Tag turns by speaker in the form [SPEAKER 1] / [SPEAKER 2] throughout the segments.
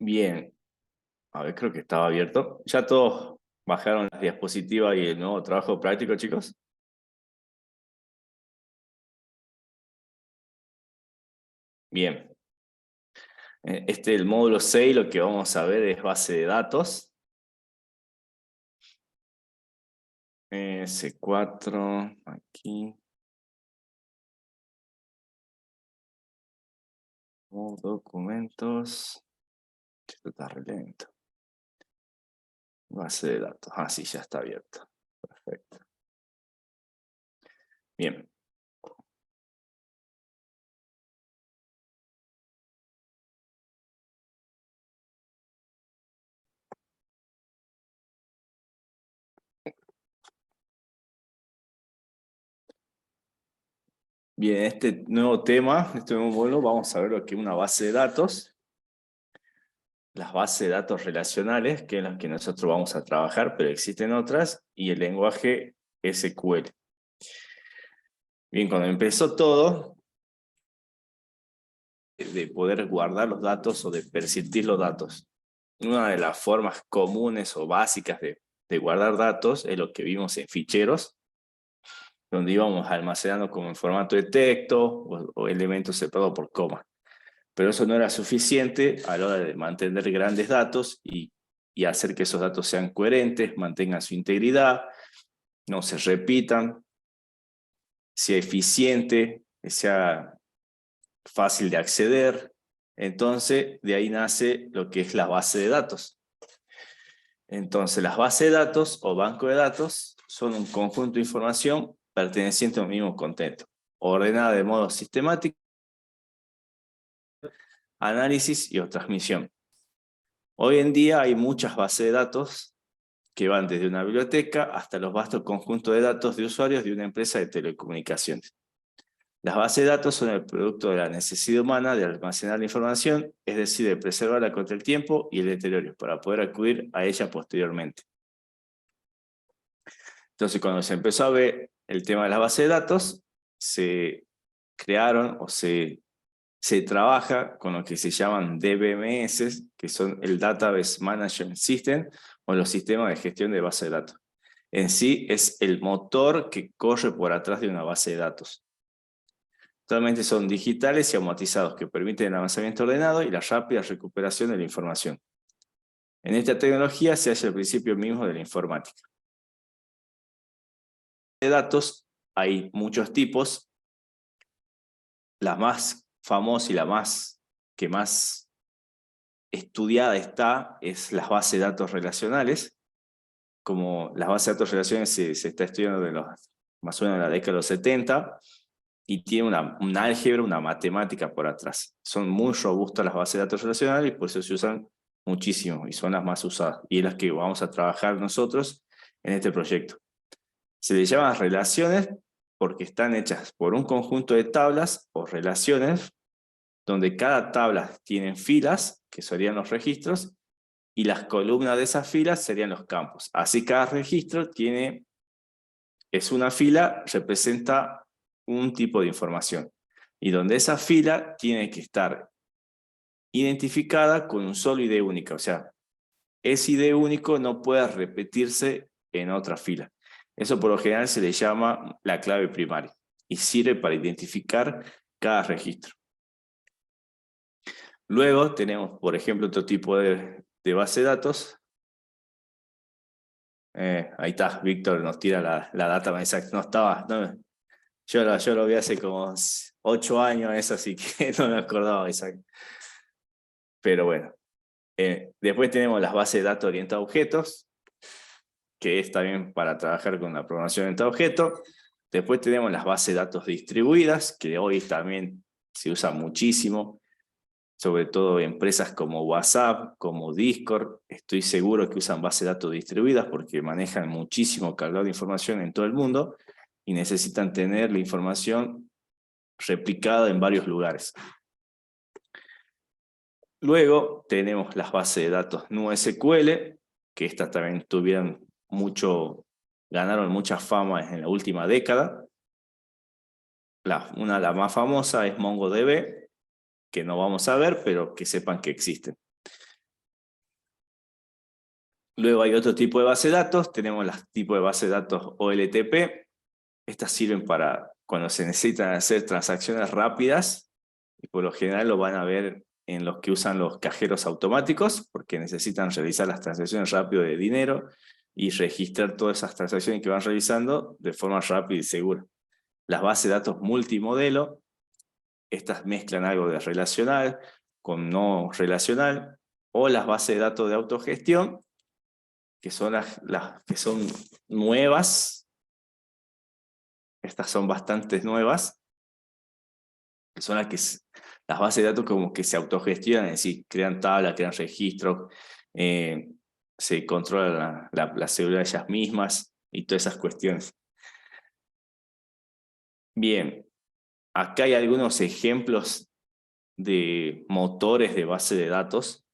[SPEAKER 1] Bien, a ver, creo que estaba abierto. ¿Ya todos bajaron la diapositiva y el nuevo trabajo práctico, chicos? Bien. El módulo 6 lo que vamos a ver es base de datos. C4, aquí. Documentos. Esto está re lento. Base de datos. Ah, sí, ya está abierto. Perfecto. Bien. Bien, este nuevo tema, este nuevo módulo, vamos a ver lo que es una base de datos. Las bases de datos relacionales, que es las que nosotros vamos a trabajar, pero existen otras, y el lenguaje SQL. Bien, cuando empezó todo, de poder guardar los datos o de persistir los datos, una de las formas comunes o básicas de guardar datos es lo que vimos en ficheros, donde íbamos almacenando como en formato de texto o elementos separados por coma. Pero eso no era suficiente a la hora de mantener grandes datos y hacer que esos datos sean coherentes, mantengan su integridad, no se repitan, sea eficiente, sea fácil de acceder. Entonces, de ahí nace lo que es la base de datos. Entonces, las bases de datos o banco de datos son un conjunto de información perteneciente a un mismo contexto, ordenada de modo sistemático, análisis y o transmisión. Hoy en día hay muchas bases de datos que van desde una biblioteca hasta los vastos conjuntos de datos de usuarios de una empresa de telecomunicaciones. Las bases de datos son el producto de la necesidad humana de almacenar la información, es decir, de preservarla contra el tiempo y el deterioro, para poder acudir a ella posteriormente. Entonces, cuando se empezó a ver el tema de las bases de datos, se crearon o se trabaja con lo que se llaman DBMS, que son el Database Management System, o los sistemas de gestión de base de datos. En sí es el motor que corre por atrás de una base de datos. Actualmente son digitales y automatizados que permiten el avanzamiento ordenado y la rápida recuperación de la información. En esta tecnología se halla el principio mismo de la informática. De datos hay muchos tipos. La más famosa y la que más estudiada está es las bases de datos relacionales. Como las bases de datos relacionales se está estudiando más o menos de la década de los 70 y tiene una álgebra, una matemática por atrás. Son muy robustas las bases de datos relacionales y por eso se usan muchísimo y son las más usadas y es las que vamos a trabajar nosotros en este proyecto. Se les llama relaciones porque están hechas por un conjunto de tablas o relaciones donde cada tabla tiene filas, que serían los registros, y las columnas de esas filas serían los campos. Así cada registro es una fila, representa un tipo de información. Y donde esa fila tiene que estar identificada con un solo ID único. O sea, ese ID único no puede repetirse en otra fila. Eso por lo general se le llama la clave primaria y sirve para identificar cada registro. Luego tenemos, por ejemplo, otro tipo de base de datos. Ahí está, Víctor nos tira la data exacta. No estaba, no, yo lo vi hace como 8 años eso, así que no me acordaba exacto. Pero bueno, después tenemos las bases de datos orientadas a objetos, que es también para trabajar con la programación orientada a objetos. Después tenemos las bases de datos distribuidas, que hoy también se usa muchísimo, sobre todo empresas como WhatsApp, como Discord. Estoy seguro que usan bases de datos distribuidas porque manejan muchísimo cargado de información en todo el mundo y necesitan tener la información replicada en varios lugares. Luego tenemos las bases de datos NoSQL, que estas también ganaron mucha fama en la última década. Una de las más famosas es MongoDB, que no vamos a ver, pero que sepan que existen. Luego hay otro tipo de base de datos, tenemos los tipos de base de datos OLTP. Estas sirven para cuando se necesitan hacer transacciones rápidas, y por lo general lo van a ver en los que usan los cajeros automáticos, porque necesitan revisar las transacciones rápido de dinero y registrar todas esas transacciones que van revisando de forma rápida y segura. Las bases de datos multimodelo, estas mezclan algo de relacional con no relacional, o las bases de datos de autogestión, que son las que son nuevas. Estas son bastante nuevas, que son las bases de datos como que se autogestionan, es decir, crean tablas, crean registros, se controla la seguridad de ellas mismas y todas esas cuestiones. Bien, acá hay algunos ejemplos de motores de base de datos.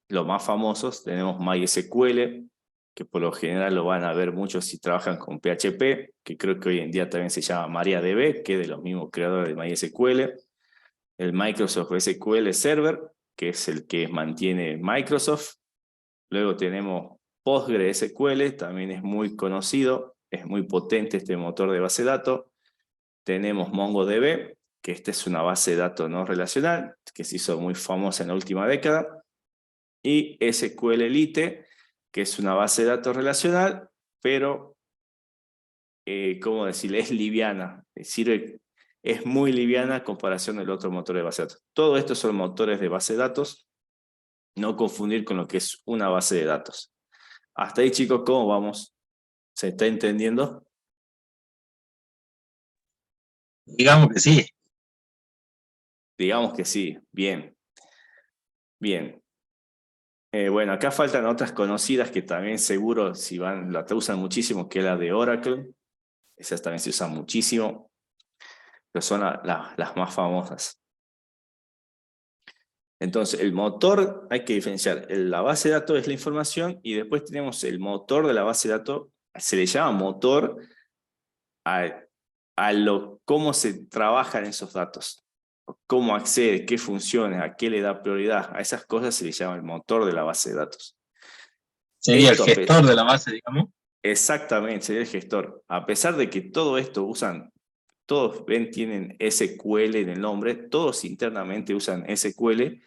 [SPEAKER 1] Los más famosos tenemos MySQL, que por lo general lo van a ver muchos si trabajan con PHP, que creo que hoy en día también se llama MariaDB, que es de los mismos creadores de MySQL. El Microsoft SQL Server, que es el que mantiene Microsoft. Luego tenemos PostgreSQL, también es muy conocido, es muy potente este motor de base de datos. Tenemos MongoDB, que esta es una base de datos no relacional, que se hizo muy famosa en la última década. Y SQLite, que es una base de datos relacional, pero, ¿cómo decirle? Es liviana, es muy liviana en comparación del otro motor de base de datos. Todo esto son motores de base de datos, no confundir con lo que es una base de datos. Hasta ahí, chicos, ¿cómo vamos? ¿Se está entendiendo?
[SPEAKER 2] Digamos que sí.
[SPEAKER 1] Digamos que sí, bien. Bien. Bueno, acá faltan otras conocidas que también seguro si van, la usan muchísimo, que es la de Oracle. Esas también se usan muchísimo, pero son las más famosas. Entonces, el motor, hay que diferenciar. La base de datos es la información y después tenemos el motor de la base de datos. Se le llama motor a cómo se trabajan esos datos. Cómo accede, qué funciones, a qué le da prioridad. A esas cosas se le llama el motor de la base de datos.
[SPEAKER 2] Sería el gestor de la base, digamos.
[SPEAKER 1] Exactamente, sería el gestor. A pesar de que todo esto todos tienen SQL en el nombre, todos internamente usan SQL,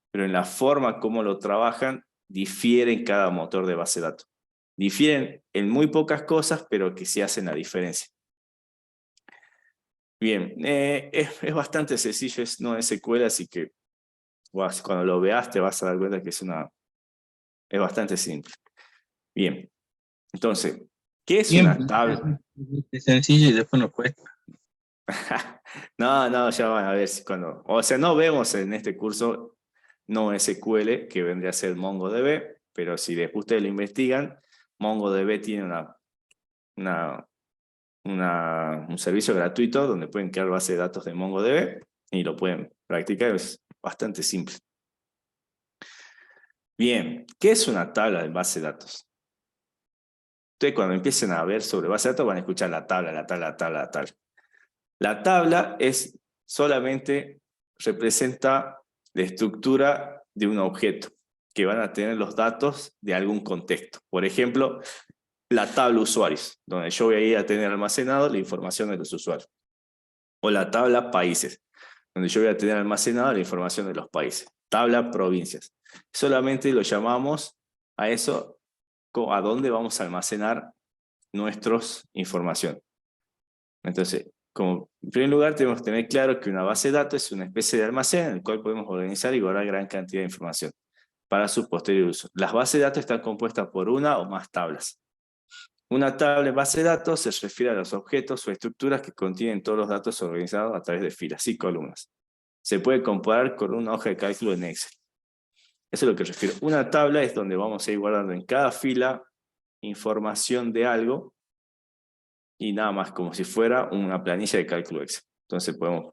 [SPEAKER 1] pero en la forma como lo trabajan, difieren cada motor de base de datos. Difieren en muy pocas cosas, pero que sí hacen la diferencia. Bien, es bastante sencillo, no es SQL, así que cuando lo veas te vas a dar cuenta que es bastante simple. Bien, entonces, ¿qué es una tabla?
[SPEAKER 2] Es sencillo y después nos cuesta.
[SPEAKER 1] No, ya van a ver si cuando... O sea, no vemos en este curso no SQL, que vendría a ser MongoDB, pero si después ustedes lo investigan, MongoDB tiene un servicio gratuito donde pueden crear base de datos de MongoDB y lo pueden practicar, es bastante simple. Bien, ¿qué es una tabla de base de datos? Ustedes cuando empiecen a ver sobre base de datos van a escuchar la tabla. La tabla solamente representa la estructura de un objeto, que van a tener los datos de algún contexto. Por ejemplo, la tabla usuarios, donde yo voy a ir a tener almacenado la información de los usuarios. O la tabla países, donde yo voy a tener almacenado la información de los países. Tabla provincias. Solamente lo llamamos a eso, a dónde vamos a almacenar nuestra información. Entonces, en primer lugar, tenemos que tener claro que una base de datos es una especie de almacén en el cual podemos organizar y guardar gran cantidad de información para su posterior uso. Las bases de datos están compuestas por una o más tablas. Una tabla de base de datos se refiere a los objetos o estructuras que contienen todos los datos organizados a través de filas y columnas. Se puede comparar con una hoja de cálculo en Excel. Eso es lo que refiero. Una tabla es donde vamos a ir guardando en cada fila información de algo y nada más, como si fuera una planilla de cálculo Excel. Entonces podemos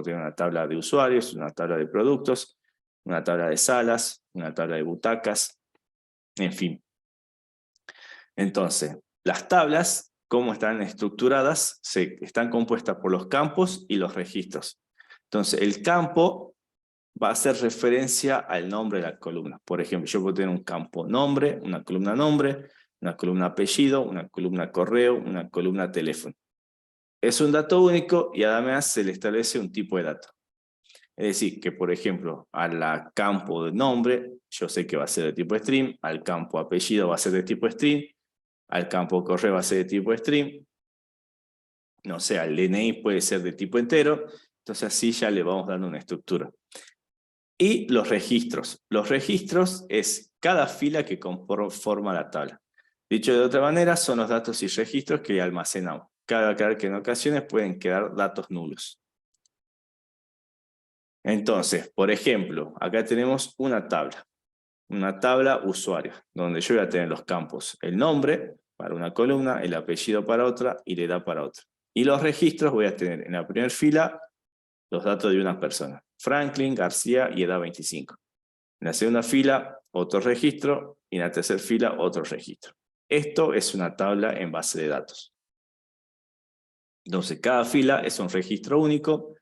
[SPEAKER 1] tener una tabla de usuarios, una tabla de productos, una tabla de salas, una tabla de butacas, en fin. Entonces, las tablas, cómo están estructuradas, están compuestas por los campos y los registros. Entonces, el campo va a hacer referencia al nombre de la columna. Por ejemplo, yo puedo tener un campo nombre, una columna apellido, una columna correo, una columna teléfono. Es un dato único y además se le establece un tipo de dato. Es decir, que por ejemplo, al campo de nombre, yo sé que va a ser de tipo string, al campo apellido va a ser de tipo string, al campo correo va a ser de tipo string, no sé, al DNI puede ser de tipo entero, entonces así ya le vamos dando una estructura. Y los registros. Los registros es cada fila que conforma la tabla. Dicho de otra manera, son los datos y registros que almacenamos. Cabe aclarar que en ocasiones pueden quedar datos nulos. Entonces, por ejemplo, acá tenemos una tabla usuario, donde yo voy a tener los campos, el nombre para una columna, el apellido para otra y la edad para otra. Y los registros voy a tener en la primera fila los datos de una persona, Franklin García y edad 25. En la segunda fila, otro registro, y en la tercera fila, otro registro. Esto es una tabla en base de datos. Entonces, cada fila es un registro único,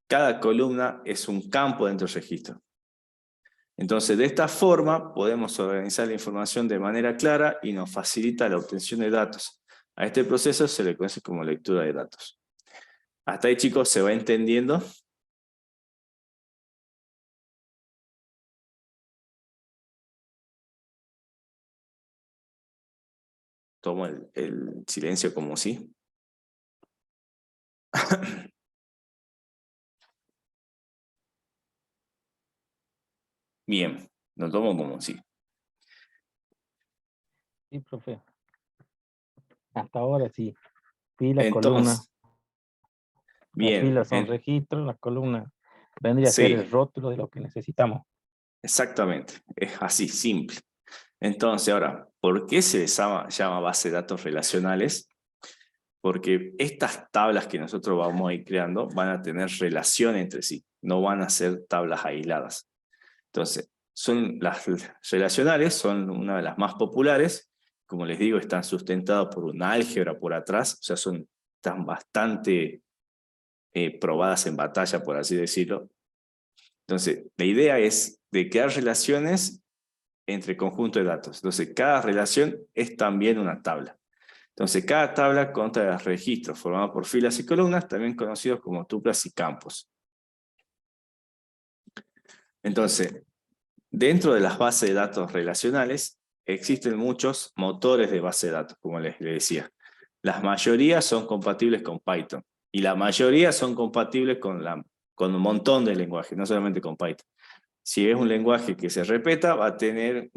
[SPEAKER 1] cada columna es un campo dentro del registro. Entonces, de esta forma, podemos organizar la información de manera clara y nos facilita la obtención de datos. A este proceso se le conoce como lectura de datos. Hasta ahí, chicos, ¿se va entendiendo? Tomo el silencio como sí. Bien, lo tomo como sí.
[SPEAKER 3] Sí, profe. Hasta ahora sí. Fila, columna.
[SPEAKER 1] Entonces, bien.
[SPEAKER 3] Las filas son registros, la columna vendría a ser el rótulo de lo que necesitamos.
[SPEAKER 1] Exactamente, es así, simple. Entonces, ahora, ¿por qué se les llama base de datos relacionales? Porque estas tablas que nosotros vamos a ir creando van a tener relación entre sí, no van a ser tablas aisladas. Entonces, las relacionales son una de las más populares, como les digo, están sustentadas por una álgebra por atrás, o sea, están bastante probadas en batalla, por así decirlo. Entonces, la idea es de crear relaciones entre conjuntos de datos. Entonces, cada relación es también una tabla. Entonces, cada tabla consta de registros formados por filas y columnas, también conocidos como tuplas y campos. Entonces, dentro de las bases de datos relacionales, existen muchos motores de base de datos, como les decía. La mayoría son compatibles con Python, y la mayoría son compatibles con un montón de lenguajes, no solamente con Python. Si es un lenguaje que se repeta, va a tener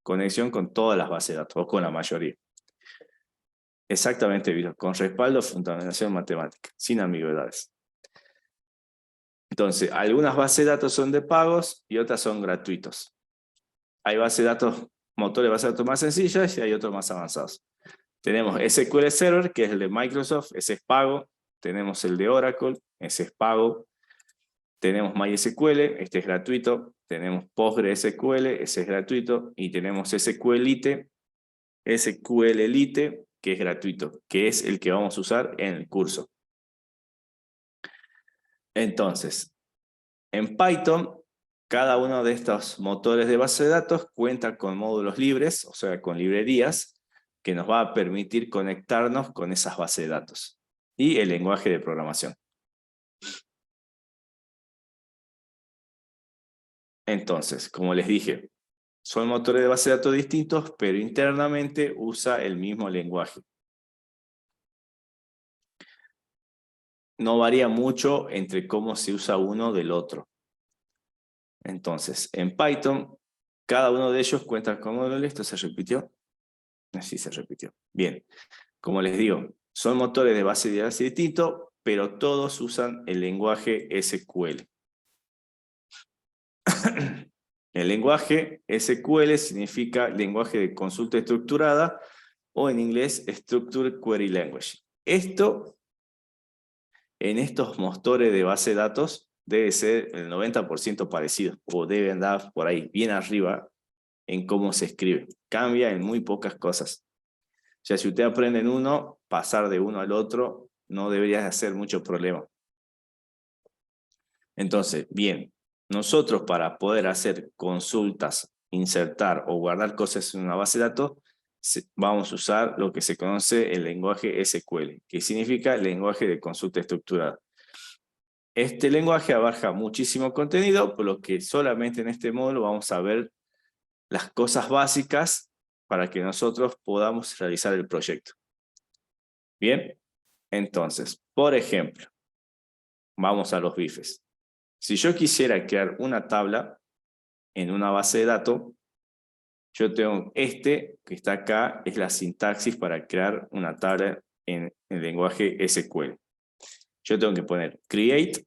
[SPEAKER 1] conexión con todas las bases de datos, o con la mayoría. Exactamente, con respaldo, fundamentación matemática, sin ambigüedades. Entonces, algunas bases de datos son de pagos y otras son gratuitos. Hay bases de datos, motores de bases de datos más sencillas y hay otros más avanzados. Tenemos SQL Server, que es el de Microsoft, ese es pago. Tenemos el de Oracle, ese es pago. Tenemos MySQL, este es gratuito. Tenemos PostgreSQL, ese es gratuito. Y tenemos SQLite, que es gratuito, que es el que vamos a usar en el curso. Entonces, en Python, cada uno de estos motores de base de datos cuenta con módulos libres, o sea, con librerías, que nos va a permitir conectarnos con esas bases de datos. Y el lenguaje de programación. Entonces, como les dije, son motores de base de datos distintos, pero internamente usa el mismo lenguaje. No varía mucho entre cómo se usa uno del otro. Entonces, en Python, cada uno de ellos cuenta con módulos. ¿Esto se repitió? Sí, se repitió. Bien, como les digo, son motores de base de datos distintos, pero todos usan el lenguaje SQL. El lenguaje SQL significa lenguaje de consulta estructurada, o en inglés Structured Query Language. Esto, en estos motores de base de datos, debe ser el 90% parecido, o debe andar por ahí, bien arriba, en cómo se escribe. Cambia en muy pocas cosas. O sea, si usted aprende en uno, pasar de uno al otro no debería hacer mucho problema. Entonces, bien, nosotros para poder hacer consultas, insertar o guardar cosas en una base de datos, vamos a usar lo que se conoce el lenguaje SQL, que significa lenguaje de consulta estructurada. Este lenguaje abarca muchísimo contenido, por lo que solamente en este módulo vamos a ver las cosas básicas para que nosotros podamos realizar el proyecto. Bien, entonces, por ejemplo, vamos a los bifes. Si yo quisiera crear una tabla en una base de datos, yo tengo que está acá, es la sintaxis para crear una tabla en el lenguaje SQL. Yo tengo que poner create.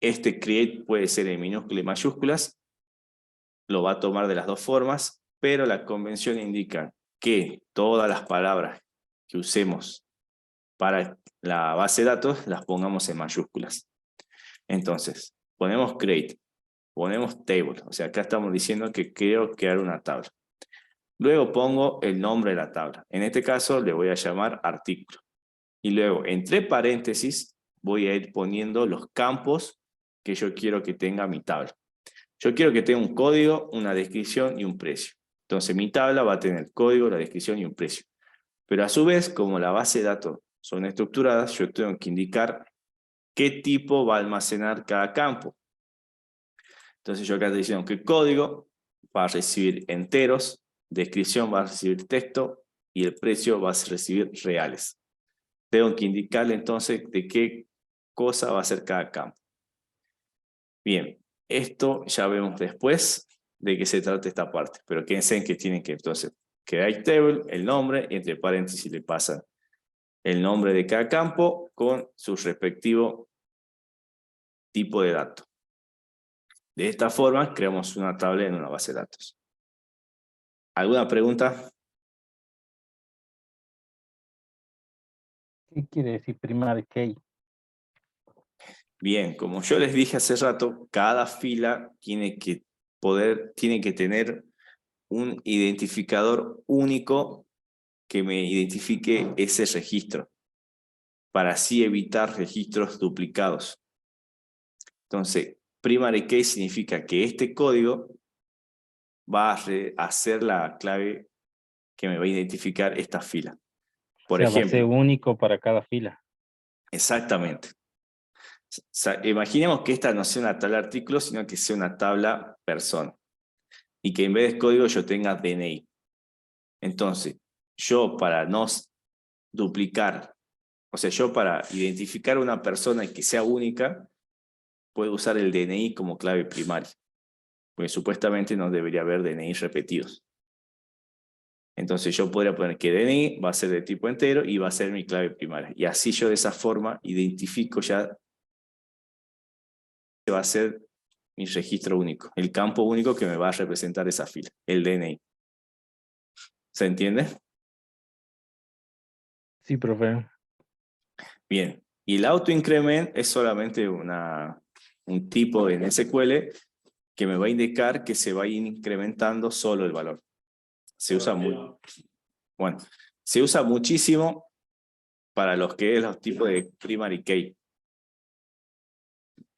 [SPEAKER 1] Este create puede ser en minúsculas y mayúsculas. Lo va a tomar de las dos formas, pero la convención indica que todas las palabras que usemos para la base de datos las pongamos en mayúsculas. Entonces, ponemos create, ponemos table, o sea, acá estamos diciendo que quiero crear una tabla. Luego pongo el nombre de la tabla. En este caso le voy a llamar artículo. Y luego, entre paréntesis, voy a ir poniendo los campos que yo quiero que tenga mi tabla. Yo quiero que tenga un código, una descripción y un precio. Entonces mi tabla va a tener código, la descripción y un precio. Pero a su vez, como la base de datos son estructuradas, yo tengo que indicar qué tipo va a almacenar cada campo. Entonces yo acá estoy diciendo que el código va a recibir enteros, descripción va a recibir texto y el precio va a recibir reales. Tengo que indicarle entonces de qué cosa va a ser cada campo. Bien, esto ya vemos después de qué se trata esta parte, pero quédense en que tienen que entonces create table, el nombre, y entre paréntesis le pasan el nombre de cada campo con su respectivo tipo de dato. De esta forma creamos una tabla en una base de datos. ¿Alguna pregunta?
[SPEAKER 3] ¿Qué quiere decir primary key?
[SPEAKER 1] Bien, como yo les dije hace rato, cada fila tiene que tener un identificador único que me identifique ese registro, para así evitar registros duplicados. Entonces, primary key significa que este código va a ser la clave que me va a identificar esta fila. Por ejemplo,
[SPEAKER 3] va a ser único para cada fila.
[SPEAKER 1] Exactamente. O sea, imaginemos que esta no sea una tabla artículo, sino que sea una tabla persona. Y que en vez de código yo tenga DNI. Entonces, yo para no duplicar, o sea, yo para identificar a una persona y que sea única, puedo usar el DNI como clave primaria. Porque supuestamente no debería haber DNI repetidos. Entonces yo podría poner que DNI va a ser de tipo entero y va a ser mi clave primaria. Y así yo de esa forma identifico ya que va a ser mi registro único, el campo único que me va a representar esa fila, el DNI. ¿Se entiende?
[SPEAKER 3] Sí, profe.
[SPEAKER 1] Bien, y el autoincrement es solamente un tipo en SQL que me va a indicar que se va a ir incrementando solo el valor. Se usa se usa muchísimo para los tipos de primary key.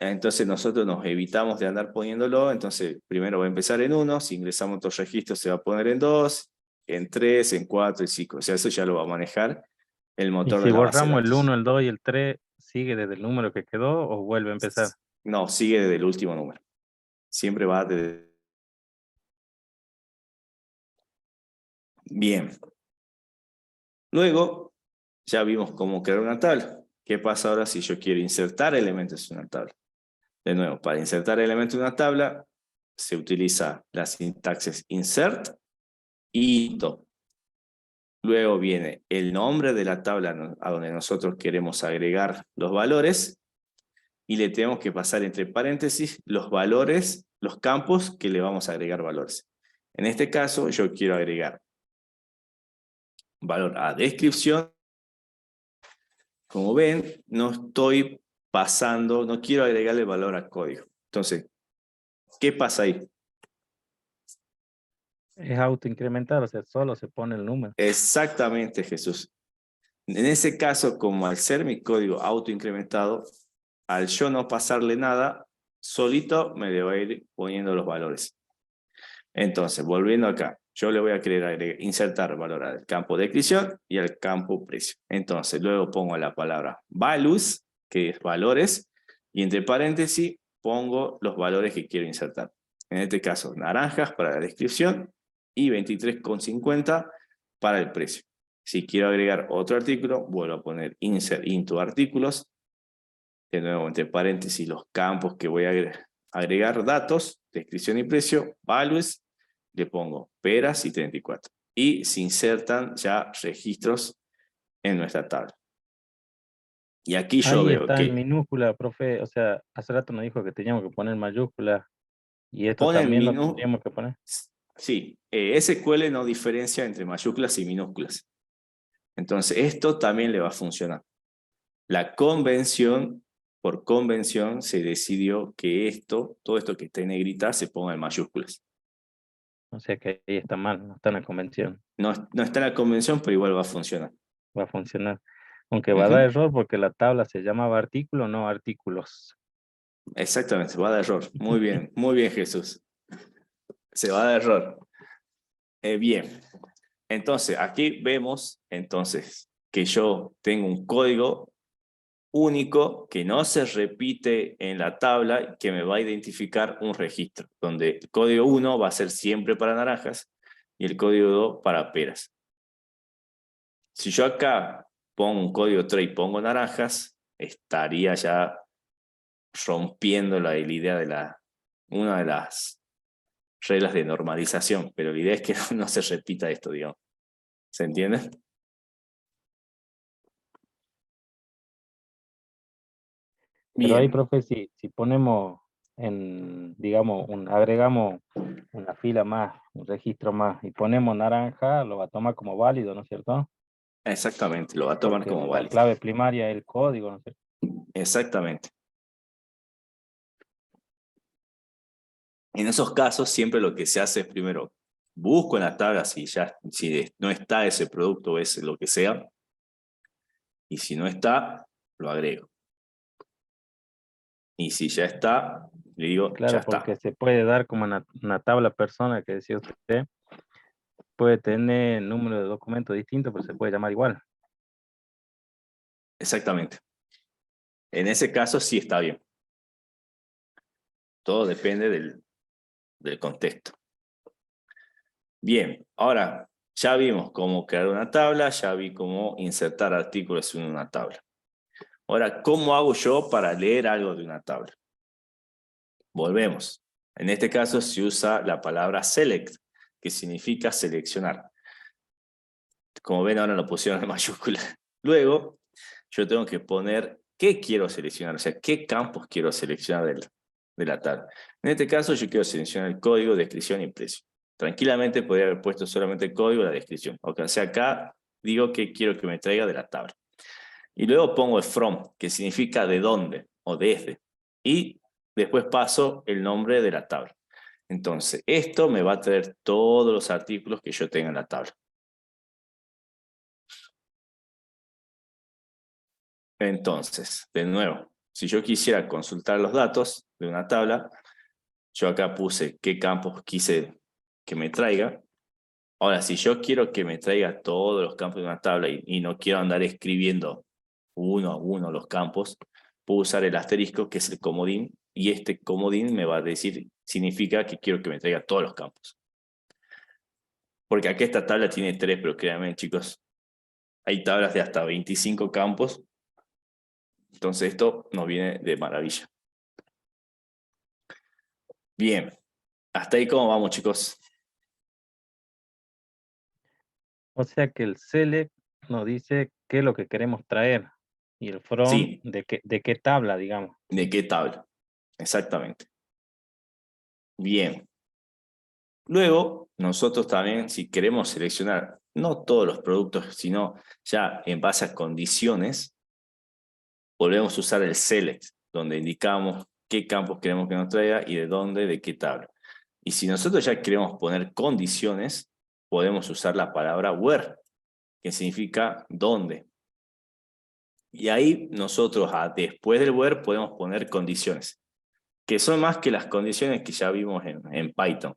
[SPEAKER 1] Entonces nosotros nos evitamos de andar poniéndolo, entonces primero va a empezar en 1, si ingresamos otros registros se va a poner en 2, en 3, en 4, en 5, o sea, eso ya lo va a manejar el motor de la base de datos.
[SPEAKER 3] ¿Y si borramos el 1, el 2 y el 3, sigue desde el número que quedó o vuelve a empezar?
[SPEAKER 1] No, sigue desde el último número. Siempre va desde... Bien. Luego, ya vimos cómo crear una tabla. ¿Qué pasa ahora si yo quiero insertar elementos en una tabla? De nuevo, para insertar elementos en una tabla, se utiliza la sintaxis insert y to. Luego viene el nombre de la tabla a donde nosotros queremos agregar los valores y le tenemos que pasar entre paréntesis los valores, los campos que le vamos a agregar valores. En este caso, yo quiero agregar valor a descripción. Como ven, no estoy pasando, no quiero agregarle valor a código. Entonces, ¿qué pasa ahí?
[SPEAKER 3] Es autoincrementar, o sea, solo se pone el número.
[SPEAKER 1] Exactamente, Jesús. En ese caso, como al ser mi código autoincrementado, al yo no pasarle nada, solito me le va a ir poniendo los valores. Entonces, volviendo acá, yo le voy a querer insertar valor al campo descripción y al campo precio. Entonces, luego pongo la palabra values, que es valores, y entre paréntesis pongo los valores que quiero insertar. En este caso, naranjas para la descripción y 23,50 para el precio. Si quiero agregar otro artículo, vuelvo a poner insert into artículos. De nuevo, entre paréntesis, los campos que voy a agregar datos, descripción y precio, values, le pongo peras y 34. Y se insertan ya registros en nuestra tabla. Y aquí yo
[SPEAKER 3] Ahí
[SPEAKER 1] veo
[SPEAKER 3] está en
[SPEAKER 1] que
[SPEAKER 3] minúscula, profe. O sea, hace rato nos dijo que teníamos que poner mayúscula y esto
[SPEAKER 1] ponen
[SPEAKER 3] también lo tendríamos que poner.
[SPEAKER 1] Sí, SQL no diferencia entre mayúsculas y minúsculas. Entonces, esto también le va a funcionar. La convención, por convención, se decidió que todo esto que está en negrita, se ponga en mayúsculas.
[SPEAKER 3] O sea que ahí está mal, no está en la convención.
[SPEAKER 1] No está en la convención, pero igual va a funcionar.
[SPEAKER 3] Va a funcionar. Aunque va a dar error porque la tabla se llamaba artículo, no artículos.
[SPEAKER 1] Exactamente, va a dar error. Muy bien, Jesús. Se va a dar error. Bien, entonces aquí vemos entonces que yo tengo un código único que no se repite en la tabla, que me va a identificar un registro, donde el código 1 va a ser siempre para naranjas y el código 2 para peras. Si yo acá pongo un código 3 y pongo naranjas, estaría ya rompiendo la idea de una de las reglas de normalización, pero la idea es que no se repita esto, digamos. ¿Se entiende?
[SPEAKER 3] Pero ahí,
[SPEAKER 1] Bien,
[SPEAKER 3] profe, si ponemos digamos, agregamos una fila más, un registro más, y ponemos naranja, lo va a tomar como válido, ¿no es cierto?
[SPEAKER 1] exactamente, lo va a tomar
[SPEAKER 3] Porque
[SPEAKER 1] como
[SPEAKER 3] la
[SPEAKER 1] válido.
[SPEAKER 3] clave primaria es el código, ¿no es cierto?
[SPEAKER 1] Exactamente. En esos casos, siempre lo que se hace es primero, busco en la tabla si no está ese producto o ese lo que sea, y si no está, lo agrego. Y si ya está, le digo, ya
[SPEAKER 3] Claro,
[SPEAKER 1] está.
[SPEAKER 3] porque se puede dar como una tabla persona que decía usted, puede tener número de documentos distinto, pero se puede llamar igual.
[SPEAKER 1] Exactamente. En ese caso sí está bien. Todo depende del contexto. Bien, ahora ya vimos cómo crear una tabla, ya vi cómo insertar artículos en una tabla. Ahora, ¿cómo hago yo para leer algo de una tabla? Volvemos. En este caso se usa la palabra select, que significa seleccionar. Como ven, ahora lo pusieron en mayúscula. Luego, yo tengo que poner qué quiero seleccionar, o sea, qué campos quiero seleccionar de la tabla. En este caso, yo quiero seleccionar el código, descripción y precio. Tranquilamente podría haber puesto solamente el código y la descripción. O sea, acá digo que quiero que me traiga de la tabla. Y luego pongo el from, que significa de dónde o desde. Y después paso el nombre de la tabla. Entonces, esto me va a traer todos los artículos que yo tenga en la tabla. Entonces, de nuevo, si yo quisiera consultar los datos de una tabla, yo acá puse qué campos quise que me traiga. Ahora, si yo quiero que me traiga todos los campos de una tabla y no quiero andar escribiendo uno a uno los campos, puedo usar el asterisco, que es el comodín, y este comodín me va a decir, significa que quiero que me traiga todos los campos. Porque aquí esta tabla tiene 3, pero créanme, chicos, hay tablas de hasta 25 campos. Entonces esto nos viene de maravilla. Bien, hasta ahí cómo vamos, chicos.
[SPEAKER 3] O sea que el select nos dice qué es lo que queremos traer y el from
[SPEAKER 1] Sí,
[SPEAKER 3] de qué tabla, digamos.
[SPEAKER 1] ¿de qué tabla? Exactamente. Bien. Luego, nosotros también, si queremos seleccionar no todos los productos, sino ya en base a condiciones, volvemos a usar el select, donde indicamos qué campos queremos que nos traiga y de dónde, de qué tabla. Y si nosotros ya queremos poner condiciones, podemos usar la palabra where, que significa dónde. Y ahí nosotros, después del where, podemos poner condiciones. que son más que las condiciones que ya vimos en Python.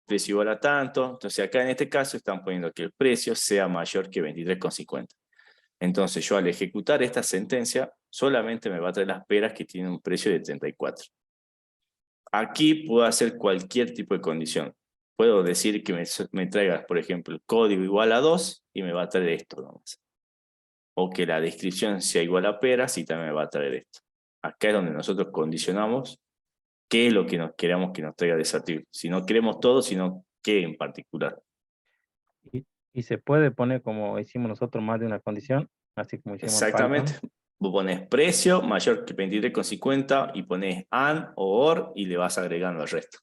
[SPEAKER 1] Precio igual a tanto, entonces acá en este caso están poniendo que el precio sea mayor que 23,50. Entonces yo al ejecutar esta sentencia solamente me va a traer las peras que tienen un precio de 34. Aquí puedo hacer cualquier tipo de condición. Puedo decir que me traiga, por ejemplo, el código igual a 2 y me va a traer esto nomás. O que la descripción sea igual a peras y también me va a traer esto. Acá es donde nosotros condicionamos qué es lo que queremos que nos traiga desactivo. Si no queremos todo, sino qué en particular.
[SPEAKER 3] Y se puede poner, como hicimos nosotros, más de una condición, así como hicimos en
[SPEAKER 1] Exactamente.
[SPEAKER 3] Python.
[SPEAKER 1] Vos pones precio mayor que 23,50 y pones AND o OR y le vas agregando el resto.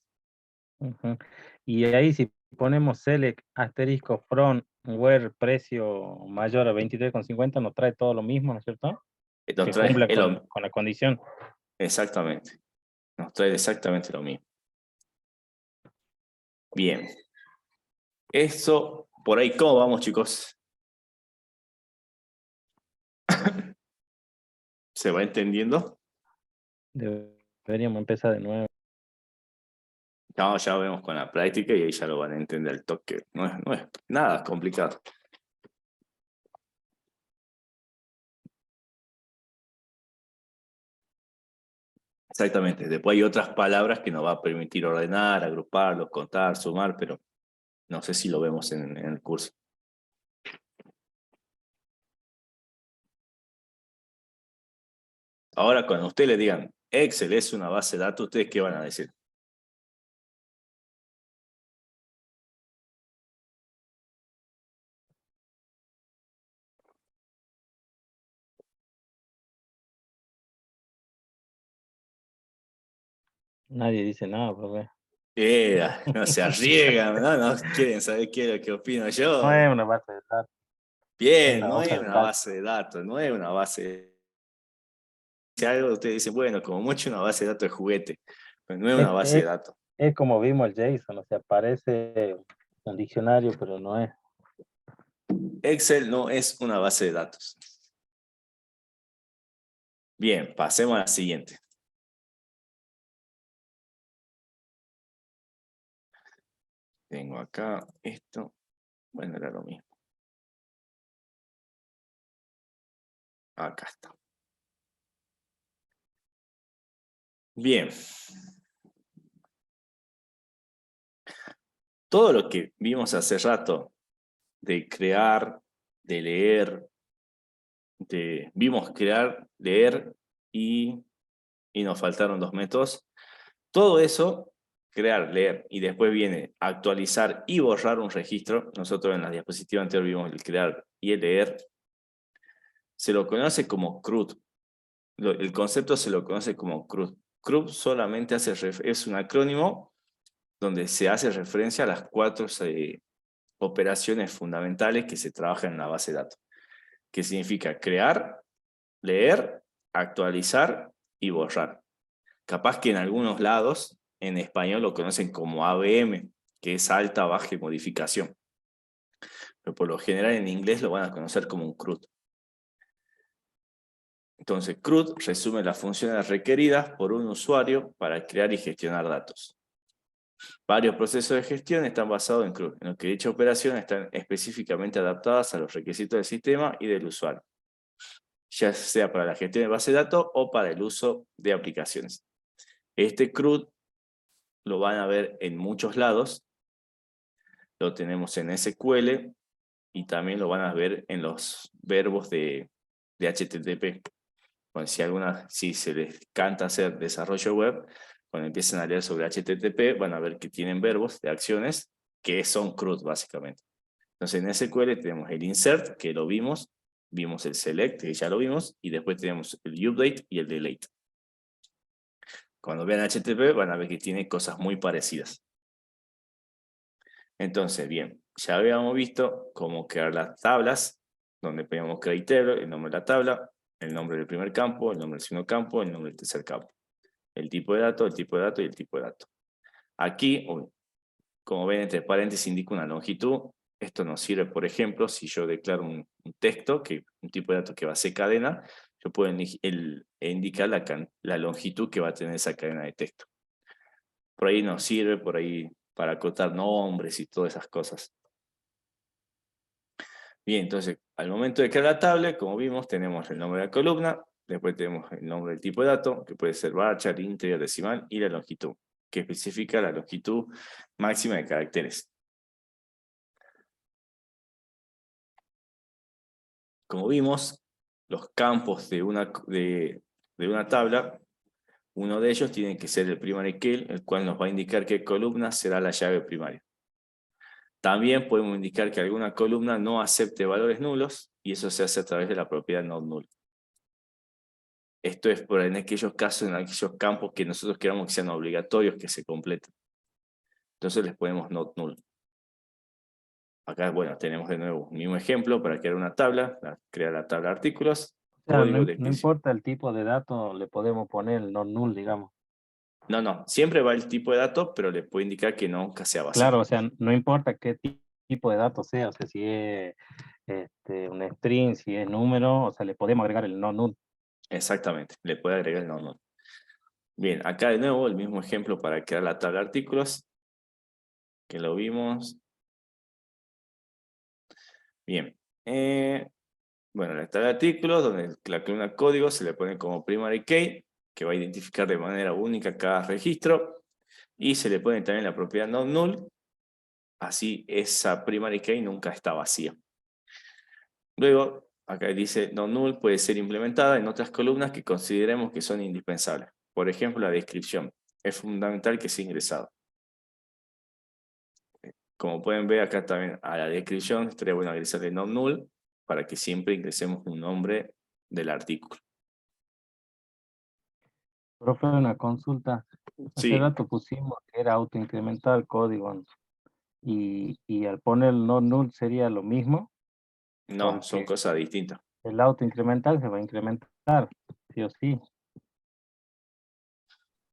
[SPEAKER 3] Ujú. Y ahí si ponemos select asterisco from where precio mayor a 23,50 nos trae todo lo mismo, ¿no es cierto?
[SPEAKER 1] Nos
[SPEAKER 3] Que
[SPEAKER 1] trae
[SPEAKER 3] cumpla con la condición.
[SPEAKER 1] exactamente. Nos trae exactamente lo mismo. Bien. Eso, por ahí, ¿cómo vamos, chicos? ¿Se va entendiendo?
[SPEAKER 3] Deberíamos empezar de nuevo.
[SPEAKER 1] No, ya vemos con la práctica y ahí ya lo van a entender el toque. No es nada complicado. Exactamente. Después hay otras palabras que nos va a permitir ordenar, agruparlos, contar, sumar, pero no sé si lo vemos en el curso. Ahora, cuando ustedes le digan Excel es una base de datos, ¿ustedes qué van a decir?
[SPEAKER 3] Nadie dice nada, profe.
[SPEAKER 1] No se arriesgan, no quieren saber qué es lo que opino yo.
[SPEAKER 3] No es una base de datos, es
[SPEAKER 1] Bien,
[SPEAKER 3] una
[SPEAKER 1] no es
[SPEAKER 3] hoja de
[SPEAKER 1] una
[SPEAKER 3] cálculo.
[SPEAKER 1] base de datos, no es una base de... Si algo ustedes dicen, bueno, como mucho una base de datos de juguete, pero no es una
[SPEAKER 3] Es,
[SPEAKER 1] base de
[SPEAKER 3] es,
[SPEAKER 1] datos.
[SPEAKER 3] es como vimos el JSON, o sea, parece un diccionario, pero no es.
[SPEAKER 1] Excel no es una base de datos. Bien, pasemos a la siguiente. Tengo acá esto. Bueno, era lo mismo. Acá está. Bien. Todo lo que vimos hace rato de crear, de leer, vimos crear, leer y nos faltaron 2 métodos. Todo eso, crear, leer y después viene actualizar y borrar un registro. Nosotros en la diapositiva anterior vimos el crear y el leer. Se lo conoce como CRUD. El concepto se lo conoce como CRUD. CRUD solamente es un acrónimo donde se hace referencia a las 4 operaciones fundamentales que se trabajan en la base de datos, que significa crear, leer, actualizar y borrar. Capaz que en algunos lados, en español lo conocen como ABM, que es alta, baja y modificación. Pero por lo general en inglés lo van a conocer como un CRUD. Entonces, CRUD resume las funciones requeridas por un usuario para crear y gestionar datos. Varios procesos de gestión están basados en CRUD, en lo que dichas operaciones están específicamente adaptadas a los requisitos del sistema y del usuario, ya sea para la gestión de base de datos o para el uso de aplicaciones. Este CRUD lo van a ver en muchos lados, lo tenemos en SQL y también lo van a ver en los verbos de HTTP. Bueno, si se les canta hacer desarrollo web, cuando empiecen a leer sobre HTTP, van a ver que tienen verbos de acciones que son CRUD básicamente. Entonces en SQL tenemos el insert, que lo vimos el select, que ya lo vimos, y después tenemos el update y el delete. Cuando vean HTTP van a ver que tiene cosas muy parecidas. Entonces, bien, ya habíamos visto cómo crear las tablas, donde podíamos crear table, el nombre de la tabla, el nombre del primer campo, el nombre del segundo campo, el nombre del tercer campo. El tipo de dato, el tipo de dato y el tipo de dato. Aquí, como ven, entre paréntesis indica una longitud. Esto nos sirve, por ejemplo, si yo declaro un texto, un tipo de dato que va a ser cadena, yo puedo indicar la longitud que va a tener esa cadena de texto. Por ahí nos sirve, por ahí para acotar nombres y todas esas cosas. Bien, entonces, al momento de crear la tabla, como vimos, tenemos el nombre de la columna, después tenemos el nombre del tipo de dato, que puede ser varchar, integer, decimal, y la longitud, que especifica la longitud máxima de caracteres. Como vimos, los campos de una tabla, uno de ellos tiene que ser el primary key, el cual nos va a indicar qué columna será la llave primaria. También podemos indicar que alguna columna no acepte valores nulos, y eso se hace a través de la propiedad not-null. Esto es en aquellos casos, en aquellos campos que nosotros queramos que sean obligatorios que se completen. Entonces les ponemos not-null. Acá, bueno, tenemos de nuevo un mismo ejemplo para crear una tabla, crear la tabla de artículos.
[SPEAKER 3] O sea,
[SPEAKER 1] Código de
[SPEAKER 3] no importa el tipo de dato, le podemos poner el non-null, digamos.
[SPEAKER 1] No, siempre va el tipo de dato, pero le puede indicar que nunca sea vacío.
[SPEAKER 3] Claro, o sea, no importa qué tipo de dato sea, o sea, si es un string, si es número, o sea, le podemos agregar el non-null.
[SPEAKER 1] Exactamente, le puede agregar el no. Bien, acá de nuevo el mismo ejemplo para crear la tabla de artículos, que lo vimos. Bien, bueno, la tabla de artículos, donde la columna código se le pone como primary key, que va a identificar de manera única cada registro, y se le pone también la propiedad non-null, así esa primary key nunca está vacía. Luego, acá dice non-null puede ser implementada en otras columnas que consideremos que son indispensables. Por ejemplo, la descripción. Es fundamental que sea ingresado. Como pueden ver acá también a la descripción, estaría bueno agregarle non-null para que siempre ingresemos un nombre del artículo.
[SPEAKER 3] Profe, una consulta. Hace
[SPEAKER 1] Sí,
[SPEAKER 3] rato pusimos que era autoincrementar el código y al poner el non-null sería lo mismo,
[SPEAKER 1] no, son
[SPEAKER 3] porque
[SPEAKER 1] cosas distintas.
[SPEAKER 3] el autoincremental se va a incrementar, sí o sí.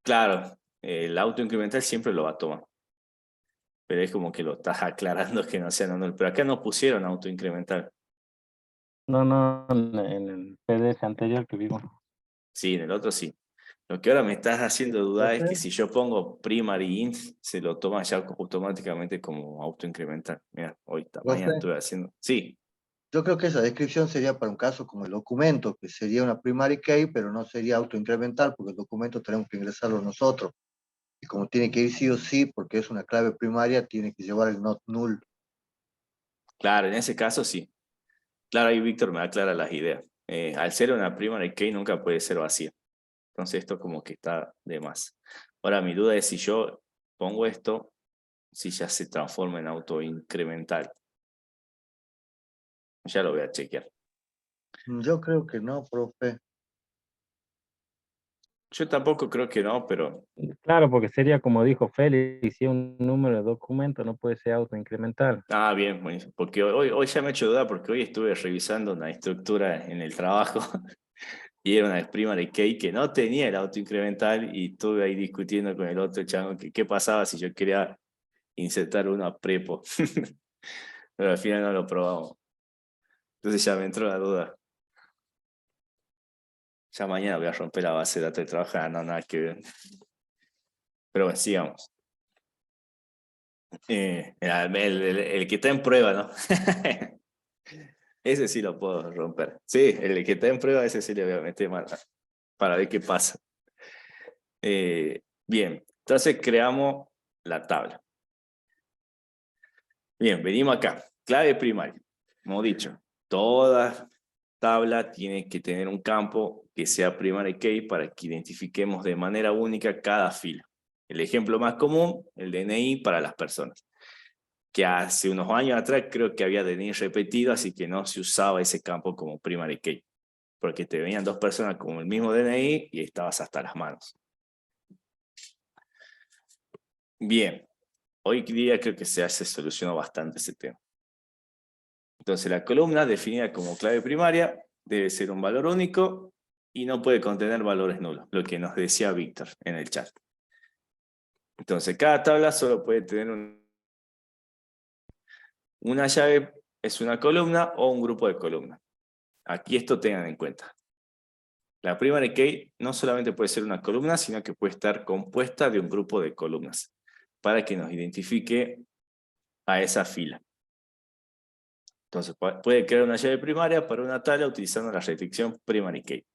[SPEAKER 1] Claro, el auto incremental siempre lo va a tomar. Pero es como que lo estás aclarando que no sea non-null. Pero acá no pusieron auto incremental.
[SPEAKER 3] No, en el PDF anterior que vimos.
[SPEAKER 1] Sí, en el otro sí. Lo que ahora me estás haciendo dudar es que
[SPEAKER 3] Profe,
[SPEAKER 1] si yo pongo primary int, se lo toma ya automáticamente como autoincremental. Mira, hoy, esta mañana
[SPEAKER 4] Profe,
[SPEAKER 1] estuve haciendo. Sí,
[SPEAKER 4] yo creo que esa descripción sería para un caso como el documento, que sería una primary key, pero no sería autoincremental, porque el documento tenemos que ingresarlo nosotros. Y como tiene que ir sí o sí, porque es una clave primaria, tiene que llevar el not null.
[SPEAKER 1] claro, en ese caso sí. Claro, ahí Víctor me aclara las ideas. Al ser una primary key nunca puede ser vacía. Entonces esto como que está de más. Ahora mi duda es si yo pongo esto, si ya se transforma en autoincremental. Ya lo voy a chequear.
[SPEAKER 4] Yo creo que no, profe.
[SPEAKER 1] Yo tampoco creo que no, pero
[SPEAKER 3] claro, porque sería como dijo Félix, si es un número de documento no puede ser autoincremental.
[SPEAKER 1] bien, buenísimo. Porque hoy ya me he hecho duda porque hoy estuve revisando una estructura en el trabajo y era una primary key que no tenía el autoincremental y estuve ahí discutiendo con el otro chavo que qué pasaba si yo quería insertar una prepo. Pero al final no lo probamos. Entonces ya me entró la duda. Ya mañana voy a romper la base de datos de trabajo. No, nada que ver. Pero bueno, sigamos. El que está en prueba, ¿no? Ese sí lo puedo romper. Sí, el que está en prueba, ese sí le voy a meter mano para ver qué pasa. Bien, entonces creamos la tabla. Bien, venimos acá. Clave primaria. Como dicho, toda tabla tiene que tener un campo que sea primary key para que identifiquemos de manera única cada fila. El ejemplo más común, el DNI para las personas. Que hace unos años atrás creo que había DNI repetido, así que no se usaba ese campo como primary key. Porque te venían dos personas con el mismo DNI y estabas hasta las manos. Bien, hoy día creo que se solucionó bastante ese tema. Entonces la columna definida como clave primaria debe ser un valor único y no puede contener valores nulos, lo que nos decía Víctor en el chat. Entonces cada tabla solo puede tener una llave, es una columna o un grupo de columnas. Aquí esto tengan en cuenta. La primary key no solamente puede ser una columna, sino que puede estar compuesta de un grupo de columnas, para que nos identifique a esa fila. Entonces, puede crear una llave primaria para una tabla utilizando la restricción primary key.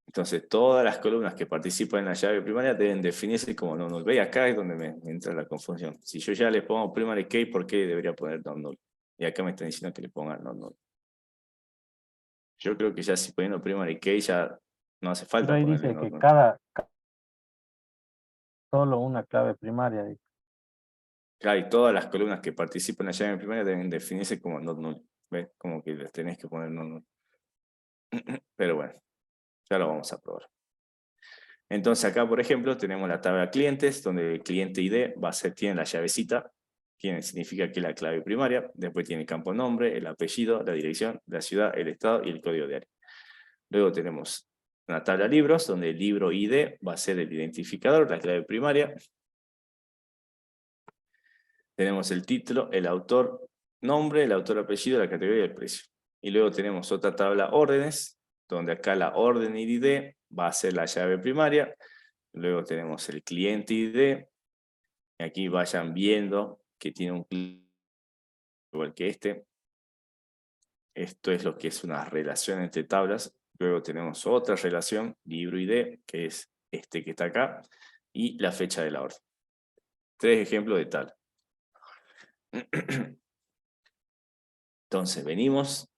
[SPEAKER 1] Entonces, todas las columnas que participan en la llave primaria deben definirse como non null. Ve, acá es donde me entra la confusión. Si yo ya le pongo primary key, ¿por qué debería poner non null? Y acá me están diciendo que le ponga non null. Yo creo que ya si poniendo primary key ya no hace falta
[SPEAKER 3] Pero ahí
[SPEAKER 1] ponerle
[SPEAKER 3] dice
[SPEAKER 1] non
[SPEAKER 3] que
[SPEAKER 1] null.
[SPEAKER 3] solo una clave primaria. Dice.
[SPEAKER 1] Claro, y todas las columnas que participan en la llave primaria deben definirse como non null. ¿Ves? Como que les tenés que poner non null. Pero bueno, ya lo vamos a probar. Entonces acá, por ejemplo, tenemos la tabla clientes, donde el cliente ID tiene la llavecita, significa que es la clave primaria, después tiene el campo nombre, el apellido, la dirección, la ciudad, el estado y el código de área. Luego tenemos una tabla libros, donde el libro ID va a ser el identificador, la clave primaria. Tenemos el título, el autor nombre, el autor apellido, la categoría y el precio. Y luego tenemos otra tabla órdenes, donde acá la orden ID va a ser la llave primaria. Luego tenemos el cliente ID. Aquí vayan viendo que tiene un cliente igual que este. Esto es lo que es una relación entre tablas. Luego tenemos otra relación, libro ID, que es este que está acá, y la fecha de la orden. 3 ejemplos de tal. Entonces, venimos,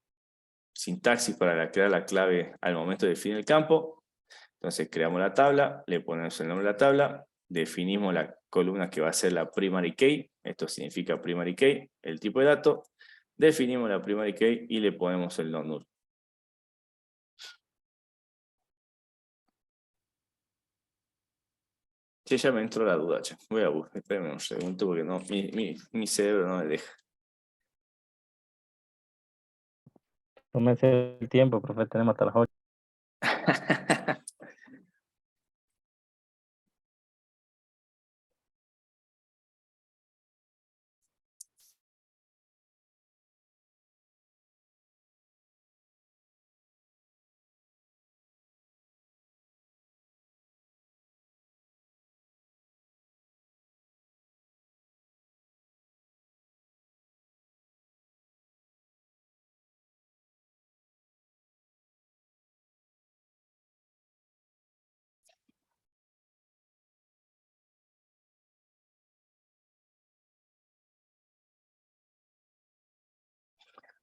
[SPEAKER 1] sintaxis para crear la clave al momento de definir el campo. Entonces, creamos la tabla, le ponemos el nombre de la tabla, definimos la columna que va a ser la primary key, esto significa primary key, el tipo de dato, definimos la primary key y le ponemos el non null. Sí, ya me entró la duda, che. Voy a buscar, espérenme un segundo porque no, mi cerebro no me deja.
[SPEAKER 3] Tómese el tiempo, profe, tenemos hasta las 8.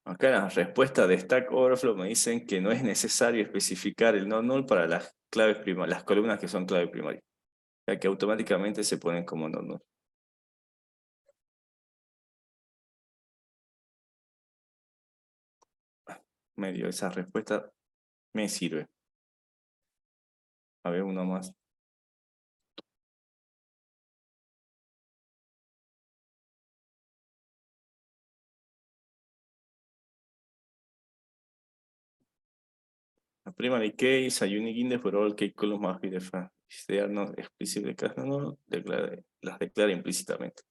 [SPEAKER 1] Acá las respuestas de Stack Overflow me dicen que no es necesario especificar el non null para las claves primarias, las columnas que son clave primaria, ya que automáticamente se ponen como non null. Medio esa respuesta me sirve. A ver, uno más. A primary case, a unique index for all key columns must be defined. If they are not explicitly no, las declara implícitamente.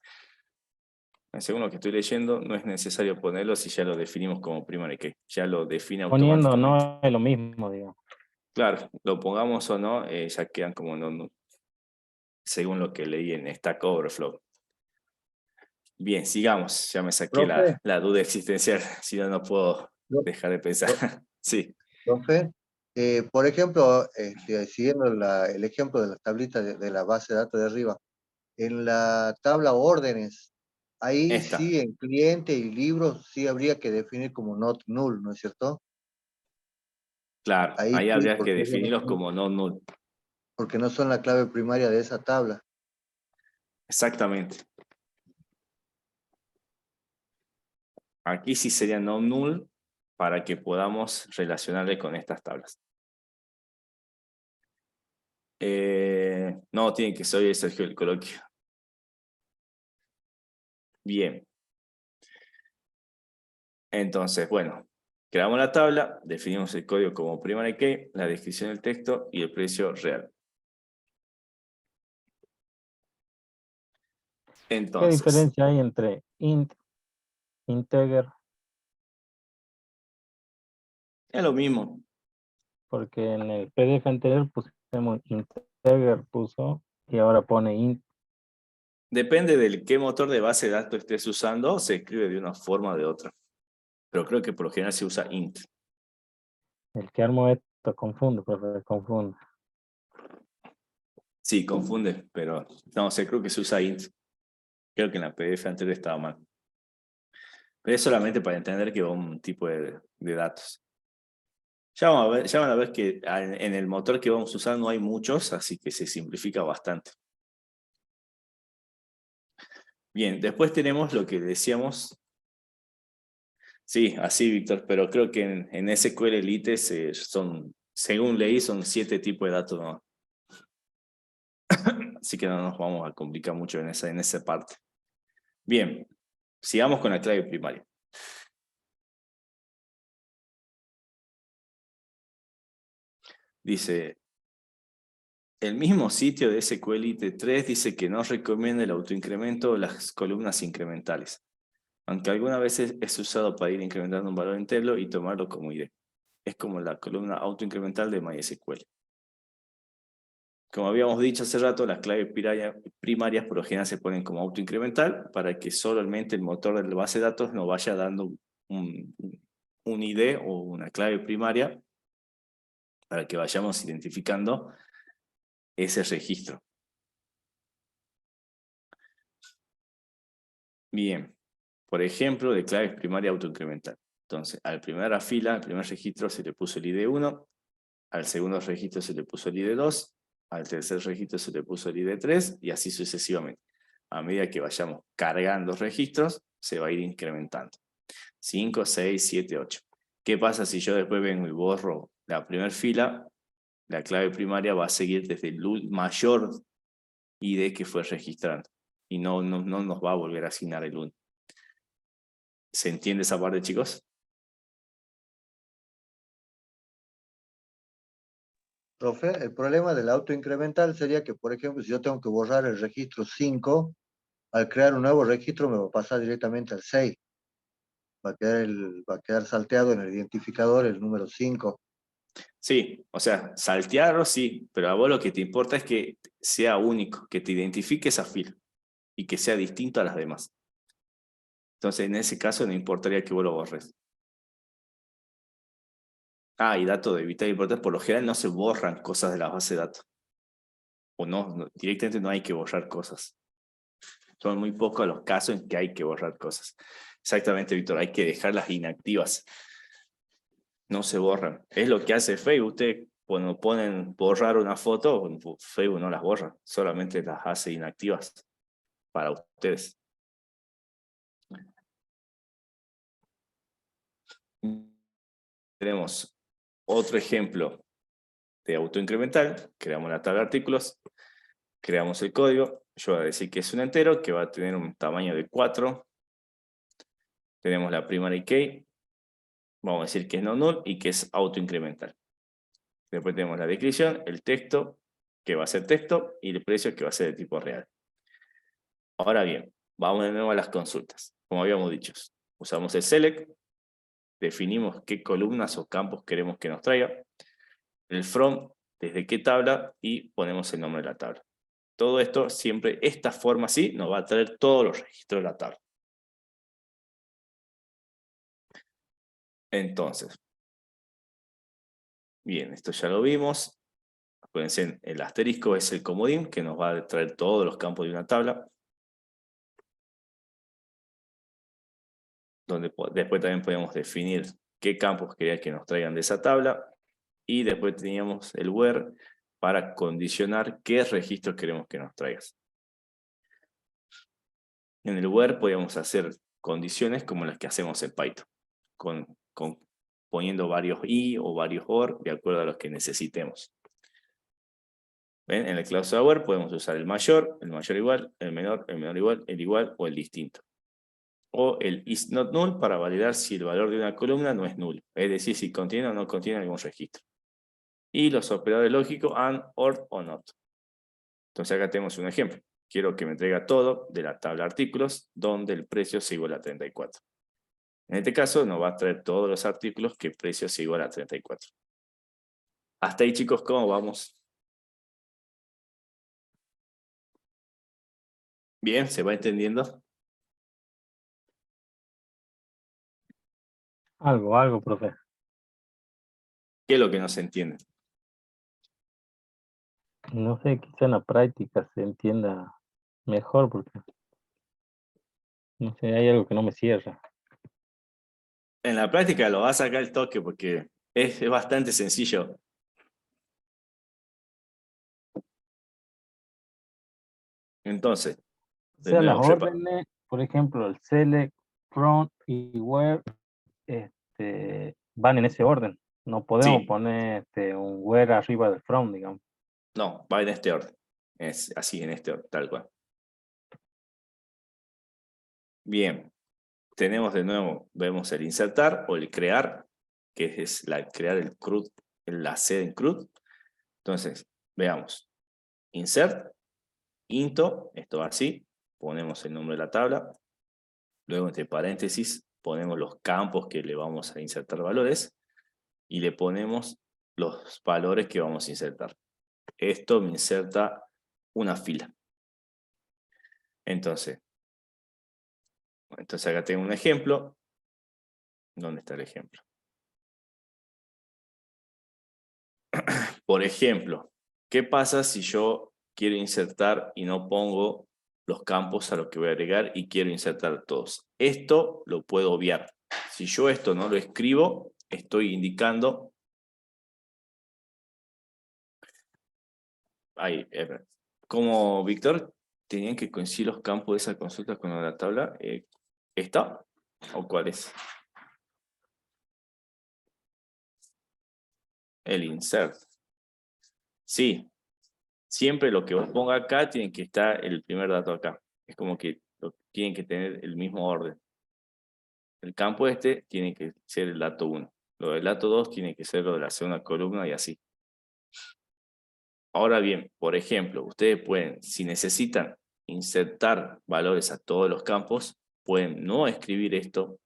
[SPEAKER 1] Según lo que estoy leyendo, no es necesario ponerlo si ya lo definimos como primary key. Ya lo define
[SPEAKER 3] Poniendo
[SPEAKER 1] automáticamente.
[SPEAKER 3] no es lo mismo, digamos.
[SPEAKER 1] Claro, lo pongamos o no, ya quedan como no, según lo que leí en Stack Overflow. Bien, sigamos. Ya me saqué
[SPEAKER 4] Profe,
[SPEAKER 1] la duda existencial, si no, no puedo
[SPEAKER 4] pro-
[SPEAKER 1] dejar de pensar.
[SPEAKER 4] pro-
[SPEAKER 1] Sí,
[SPEAKER 4] profe, por ejemplo, siguiendo el ejemplo de la tablita de la base de datos de arriba, en la tabla órdenes, ahí
[SPEAKER 1] esta.
[SPEAKER 4] sí, en cliente y libros, sí habría que definir como not null, ¿no es cierto?
[SPEAKER 1] Claro,
[SPEAKER 4] Ahí
[SPEAKER 1] ahí
[SPEAKER 4] sí,
[SPEAKER 1] habría que definirlos como no null.
[SPEAKER 4] porque no son la clave primaria de esa tabla.
[SPEAKER 1] Exactamente. Aquí sí sería no null para que podamos relacionarle con estas tablas. No, tiene que ser hoy Sergio el coloquio. Bien. Entonces, bueno, creamos la tabla, definimos el código como primary key, la descripción del texto y el precio real.
[SPEAKER 3] ¿Qué
[SPEAKER 1] Entonces,
[SPEAKER 3] diferencia hay entre int, integer
[SPEAKER 1] Es lo mismo.
[SPEAKER 3] Porque en el PDF anterior pusimos integer y ahora pone int.
[SPEAKER 1] Depende de qué motor de base de datos estés usando, se escribe de una forma o de otra. Pero creo que por lo general se usa int.
[SPEAKER 3] El que armó esto confunde, profe, confunde.
[SPEAKER 1] Sí, confunde, pero no, creo que se usa int. Creo que en la PDF anterior estaba mal. Pero es solamente para entender que va un tipo de datos. Ya van a ver que en el motor que vamos a usar no hay muchos, así que se simplifica bastante. Bien, después tenemos lo que decíamos. Sí, así, Víctor, pero creo que en SQL Elite son, según leí, son 7 tipos de datos, ¿no? Así que no nos vamos a complicar mucho en esa parte. Bien, sigamos con la clave primaria. Dice, el mismo sitio de SQLite 3 dice que no recomienda el autoincremento o las columnas incrementales, aunque algunas veces es usado para ir incrementando un valor entero y tomarlo como ID. Es como la columna autoincremental de MySQL. Como habíamos dicho hace rato, las claves primarias por lo general se ponen como autoincremental para que solamente el motor de la base de datos nos vaya dando un ID o una clave primaria para que vayamos identificando ese registro. Bien, por ejemplo, de claves primaria autoincremental. Entonces, a la primera fila, al primer registro se le puso el ID 1, al segundo registro se le puso el ID 2, al tercer registro se le puso el ID 3 y así sucesivamente. A medida que vayamos cargando registros, se va a ir incrementando. 5, 6, 7, 8. ¿Qué pasa si yo después vengo y borro la primera fila? La clave primaria va a seguir desde el mayor ID que fue registrando y no nos va a volver a asignar el 1. ¿Se entiende esa parte, chicos?
[SPEAKER 4] Profe, el problema del autoincremental sería que, por ejemplo, si yo tengo que borrar el registro 5, al crear un nuevo registro me va a pasar directamente al 6. Va a quedar salteado en el identificador el número 5.
[SPEAKER 1] Sí, o sea, saltearlo sí, pero a vos lo que te importa es que sea único, que te identifique esa fila y que sea distinto a las demás. Entonces, en ese caso, no importaría que vos lo borres. Ah, y dato de vital importancia, por lo general no se borran cosas de la base de datos. O no, directamente no hay que borrar cosas. Son muy pocos los casos en que hay que borrar cosas. Exactamente, Víctor, hay que dejarlas inactivas. No se borran. Es lo que hace Facebook. Usted, cuando ponen borrar una foto, Facebook no las borra, solamente las hace inactivas para ustedes. Tenemos otro ejemplo de autoincremental. Creamos la tabla de artículos, creamos el código. Yo voy a decir que es un entero, que va a tener un tamaño de 4. Tenemos la primary key. Vamos a decir que es no null y que es autoincremental. Después tenemos la descripción, el texto, que va a ser texto, y el precio, que va a ser de tipo real. Ahora bien, vamos de nuevo a las consultas. Como habíamos dicho, usamos el select, definimos qué columnas o campos queremos que nos traiga, el from, desde qué tabla, y ponemos el nombre de la tabla. Todo esto, siempre esta forma así, nos va a traer todos los registros de la tabla. Entonces, bien, esto ya lo vimos. Acuérdense, el asterisco es el comodín que nos va a traer todos los campos de una tabla. Donde después también podemos definir qué campos quería que nos traigan de esa tabla. Y después teníamos el where para condicionar qué registros queremos que nos traigas. En el where podíamos hacer condiciones como las que hacemos en Python, poniendo varios i o varios or de acuerdo a los que necesitemos. ¿Ven? En el cláusula where podemos usar el mayor igual, el menor igual, el igual o el distinto. O el is not null para validar si el valor de una columna no es nulo, es decir, si contiene o no contiene algún registro. Y los operadores lógicos and, or o not. Entonces acá tenemos un ejemplo. Quiero que me traiga todo de la tabla de artículos donde el precio es igual a 34. En este caso nos va a traer todos los artículos que precio es igual a 34. Hasta ahí, chicos, ¿cómo vamos? Bien, ¿se va entendiendo?
[SPEAKER 3] Algo, profe.
[SPEAKER 1] ¿Qué es lo que no se entiende?
[SPEAKER 3] No sé, quizá en la práctica se entienda mejor porque, no sé, hay algo que no me cierra.
[SPEAKER 1] En la práctica lo vas a sacar el toque porque es bastante sencillo. Entonces,
[SPEAKER 3] O
[SPEAKER 1] de
[SPEAKER 3] sea, las
[SPEAKER 1] nuevo,
[SPEAKER 3] órdenes, por ejemplo, el select, from y where, van en ese orden. No podemos
[SPEAKER 1] sí,
[SPEAKER 3] poner un where arriba del from, digamos.
[SPEAKER 1] no, va en este orden. Es así, en este orden, tal cual. Bien, tenemos de nuevo, vemos el insertar o el crear, que es crear el CRUD, la sede en CRUD. Entonces, veamos. Insert, into, esto va así, ponemos el nombre de la tabla, luego entre paréntesis ponemos los campos que le vamos a insertar valores y le ponemos los valores que vamos a insertar. Esto me inserta una fila. Entonces acá tengo un ejemplo. ¿Dónde está el ejemplo? Por ejemplo, ¿qué pasa si yo quiero insertar y no pongo los campos a los que voy a agregar y quiero insertar todos? Esto lo puedo obviar. Si yo esto no lo escribo, estoy indicando... Ahí, como Víctor, tenían que coincidir los campos de esa consulta con la tabla. ¿Esta? ¿O cuál es? El insert. Sí, siempre lo que vos ponga acá tiene que estar el primer dato acá. Es como que tienen que tener el mismo orden. El campo este tiene que ser el dato 1. Lo del dato 2 tiene que ser lo de la segunda columna y así. Ahora bien, por ejemplo, ustedes pueden, si necesitan insertar valores a todos los campos, pueden no escribir esto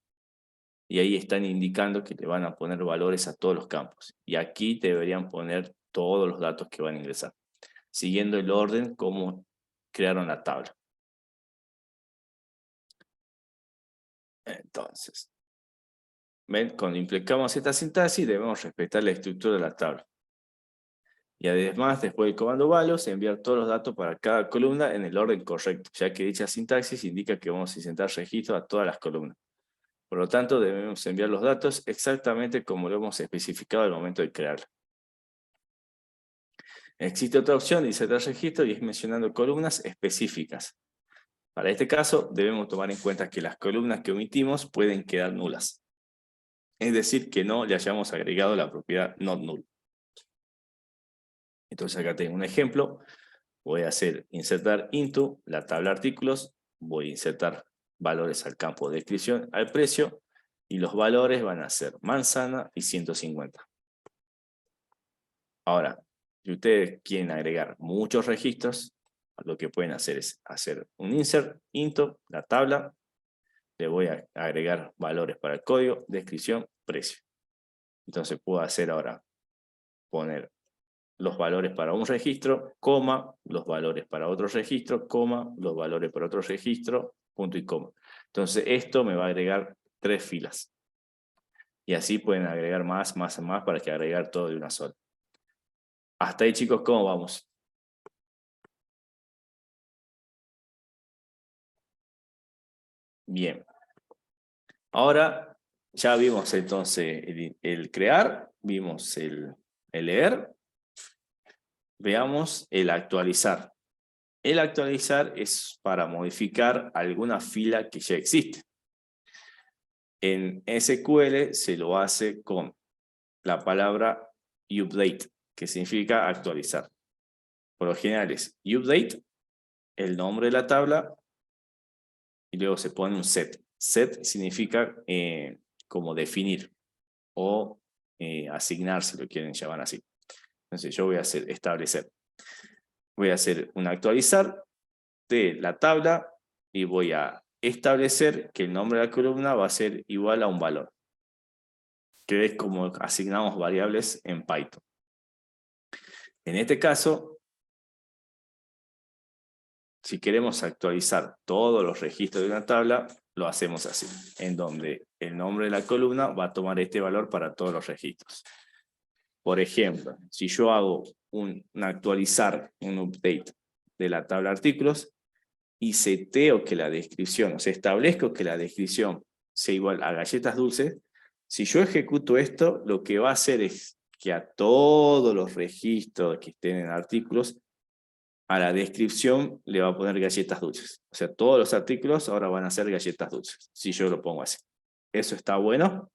[SPEAKER 1] y ahí están indicando que le van a poner valores a todos los campos. Y aquí deberían poner todos los datos que van a ingresar, siguiendo el orden como crearon la tabla. Entonces, ¿ven? Cuando implicamos esta sintaxis debemos respetar la estructura de la tabla. Y además, después del comando values, enviar todos los datos para cada columna en el orden correcto, ya que dicha sintaxis indica que vamos a insertar registros a todas las columnas. Por lo tanto, debemos enviar los datos exactamente como lo hemos especificado al momento de crearla. Existe otra opción de insertar registro y es mencionando columnas específicas. Para este caso, debemos tomar en cuenta que las columnas que omitimos pueden quedar nulas. Es decir, que no le hayamos agregado la propiedad not null. Entonces acá tengo un ejemplo. Voy a hacer insertar into la tabla artículos. Voy a insertar valores al campo de descripción, al precio. Y los valores van a ser manzana y 150. Ahora, si ustedes quieren agregar muchos registros, lo que pueden hacer es hacer un insert into la tabla. Le voy a agregar valores para el código, descripción, precio. Entonces puedo hacer ahora, poner los valores para un registro, coma, los valores para otro registro, coma, los valores para otro registro, punto y coma. Entonces esto me va a agregar 3 filas. Y así pueden agregar más para que agregar todo de una sola. Hasta ahí, chicos, ¿cómo vamos? Bien. Ahora ya vimos entonces el crear, vimos el leer. Veamos el actualizar. El actualizar es para modificar alguna fila que ya existe. En SQL se lo hace con la palabra update, que significa actualizar. Por lo general es update, el nombre de la tabla, y luego se pone un set. Set significa como definir o asignar, si lo quieren llamar así. Entonces yo voy a hacer establecer. Voy a hacer un actualizar de la tabla y voy a establecer que el nombre de la columna va a ser igual a un valor, que es como asignamos variables en Python. En este caso, si queremos actualizar todos los registros de una tabla, lo hacemos así, en donde el nombre de la columna va a tomar este valor para todos los registros. Por ejemplo, si yo hago un actualizar, un update de la tabla de artículos, y seteo que la descripción, o sea, establezco que la descripción sea igual a galletas dulces, si yo ejecuto esto, lo que va a hacer es que a todos los registros que estén en artículos, a la descripción le va a poner galletas dulces. O sea, todos los artículos ahora van a ser galletas dulces, si yo lo pongo así. ¿Eso está bueno?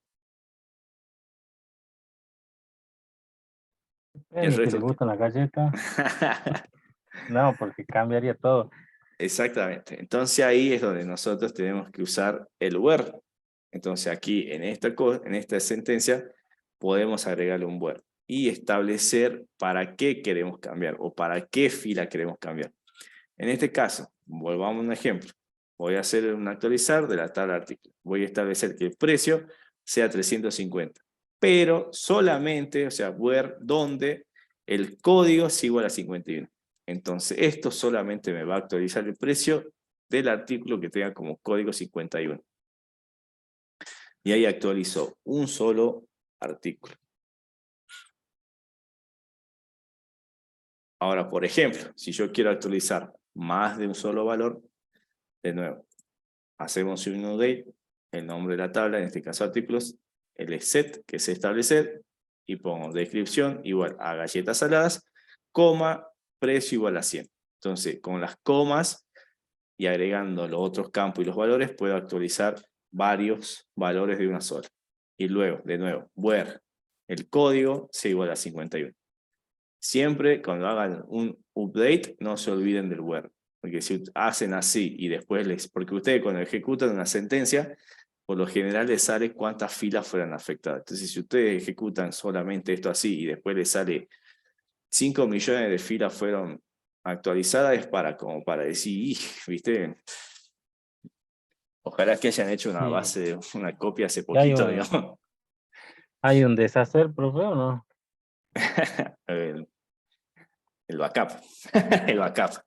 [SPEAKER 3] El que le gustan las galletas. No, porque cambiaría todo.
[SPEAKER 1] Exactamente. Entonces ahí es donde nosotros tenemos que usar el where. Entonces aquí en esta sentencia podemos agregarle un where y establecer para qué queremos cambiar o para qué fila queremos cambiar. En este caso, volvamos a un ejemplo. Voy a hacer un actualizar de la tabla de artículos. Voy a establecer que el precio sea 350. Pero solamente, o sea, where donde el código es igual a 51. Entonces, esto solamente me va a actualizar el precio del artículo que tenga como código 51. Y ahí actualizó un solo artículo. Ahora, por ejemplo, si yo quiero actualizar más de un solo valor, de nuevo, hacemos un update, el nombre de la tabla, en este caso artículos, el set, que es establecer, y pongo descripción igual a galletas saladas, coma, precio igual a 100. Entonces, con las comas y agregando los otros campos y los valores, puedo actualizar varios valores de una sola. Y luego, de nuevo, where el código sea igual a 51. Siempre cuando hagan un update, no se olviden del where. Porque si hacen así y después porque ustedes cuando ejecutan una sentencia, por lo general les sale cuántas filas fueron afectadas. Entonces, si ustedes ejecutan solamente esto así y después les sale 5 millones de filas fueron actualizadas, es como para decir, ¿viste? Ojalá que hayan hecho una base, una copia hace poquito, digamos.
[SPEAKER 3] ¿Hay un deshacer, profe, o no?
[SPEAKER 1] El backup. El backup.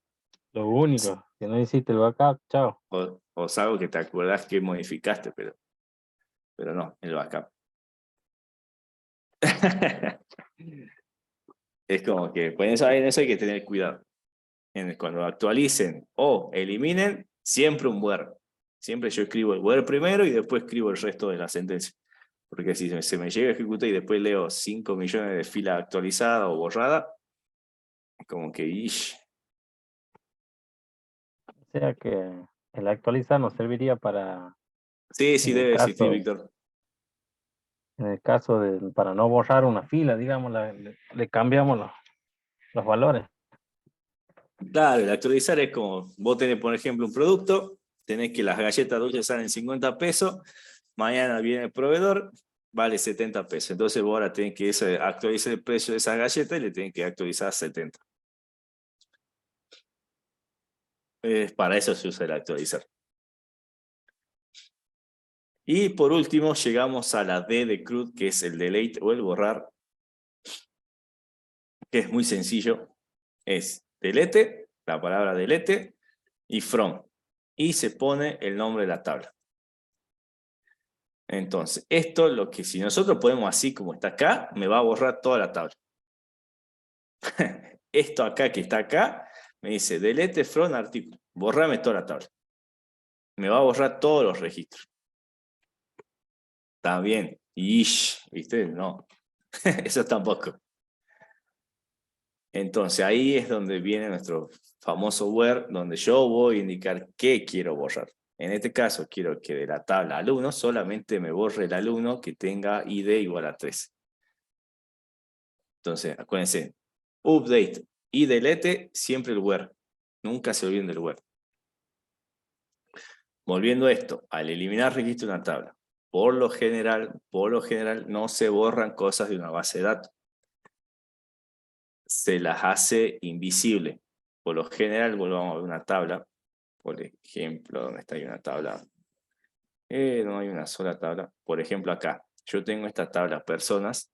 [SPEAKER 3] Lo único, que no hiciste el backup, chao.
[SPEAKER 1] O algo que te acuerdas que modificaste, pero no, el backup. Es como que en eso hay que tener cuidado. Cuando actualicen o eliminen, siempre un where. Siempre yo escribo el where primero y después escribo el resto de la sentencia. Porque si se me llega a ejecutar y después leo 5 millones de filas actualizadas o borradas, como que ish.
[SPEAKER 3] O sea que el actualizar nos serviría para...
[SPEAKER 1] Sí, debe existir, Víctor.
[SPEAKER 3] En el caso para no borrar una fila, digamos, le cambiamos los valores.
[SPEAKER 1] Claro, el actualizar es como, vos tenés, por ejemplo, un producto, tenés que las galletas dulces salen 50 pesos, mañana viene el proveedor, vale 70 pesos. Entonces vos ahora tenés que actualizar el precio de esa galleta y le tenés que actualizar 70. Para eso se usa el actualizar. Y por último llegamos a la D de CRUD, que es el delete o el borrar, que es muy sencillo. Es delete, la palabra delete, y from. Y se pone el nombre de la tabla. Entonces, esto lo que si nosotros ponemos así como está acá, me va a borrar toda la tabla. Esto acá que está acá, me dice delete from artículo. Borrame toda la tabla. Me va a borrar todos los registros. Está bien. Ish, ¿viste? No. Eso tampoco. Entonces ahí es donde viene nuestro famoso where, donde yo voy a indicar qué quiero borrar. En este caso quiero que de la tabla alumno solamente me borre el alumno que tenga ID igual a 3. Entonces, acuérdense, update y delete, siempre el where. Nunca se olviden del where. Volviendo a esto, al eliminar registro de una tabla, por lo general no se borran cosas de una base de datos. Se las hace invisible. Por lo general, volvamos a ver una tabla. Por ejemplo, ¿dónde está? Hay una tabla. No hay una sola tabla. Por ejemplo, acá. Yo tengo esta tabla personas.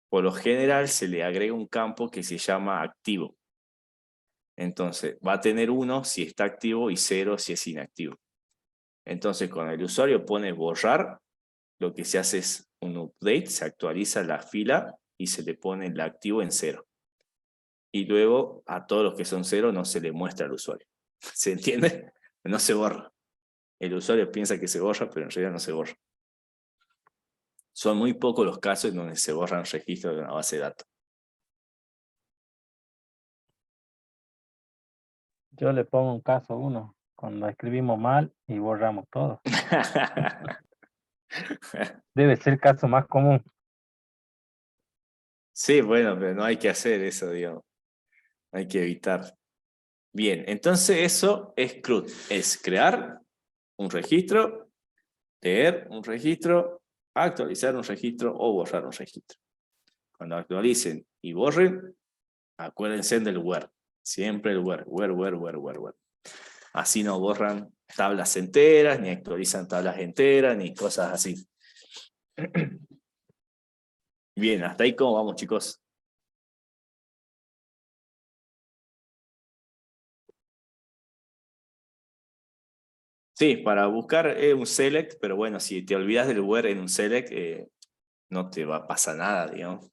[SPEAKER 1] Por lo general se le agrega un campo que se llama activo. Entonces, va a tener 1 si está activo y 0 si es inactivo. Entonces, cuando el usuario pone borrar, lo que se hace es un update, se actualiza la fila y se le pone el activo en 0. Y luego a todos los que son 0 no se le muestra al usuario. ¿Se entiende? No se borra. El usuario piensa que se borra, pero en realidad no se borra. Son muy pocos los casos en donde se borran registros de una base de datos.
[SPEAKER 3] Yo le pongo un caso 1, cuando escribimos mal y borramos todo. Debe ser el caso más común.
[SPEAKER 1] Sí, bueno, pero no hay que hacer eso, digamos. Hay que evitar. Bien, entonces eso es CRUD. Es crear un registro, leer un registro, actualizar un registro o borrar un registro. Cuando actualicen y borren, acuérdense del where. Siempre el where. Así no borran tablas enteras, ni actualizan tablas enteras, ni cosas así. Bien, hasta ahí cómo vamos, chicos. Sí, para buscar un select, pero bueno, si te olvidas del where en un select, no te va a pasar nada, digamos.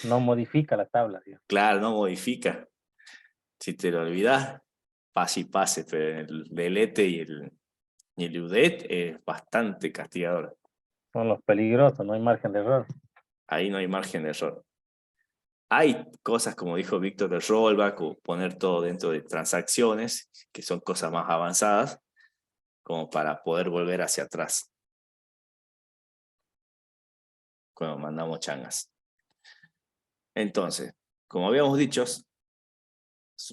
[SPEAKER 3] No modifica la tabla, digamos.
[SPEAKER 1] Claro, no modifica. Si te lo olvidas, pase y pase, pero en el delete y el udet es bastante castigador.
[SPEAKER 3] Son los peligrosos, no hay margen de error.
[SPEAKER 1] Ahí no hay margen de error. Hay cosas, como dijo Víctor, de rollback o poner todo dentro de transacciones, que son cosas más avanzadas, como para poder volver hacia atrás cuando mandamos changas. Entonces, como habíamos dicho,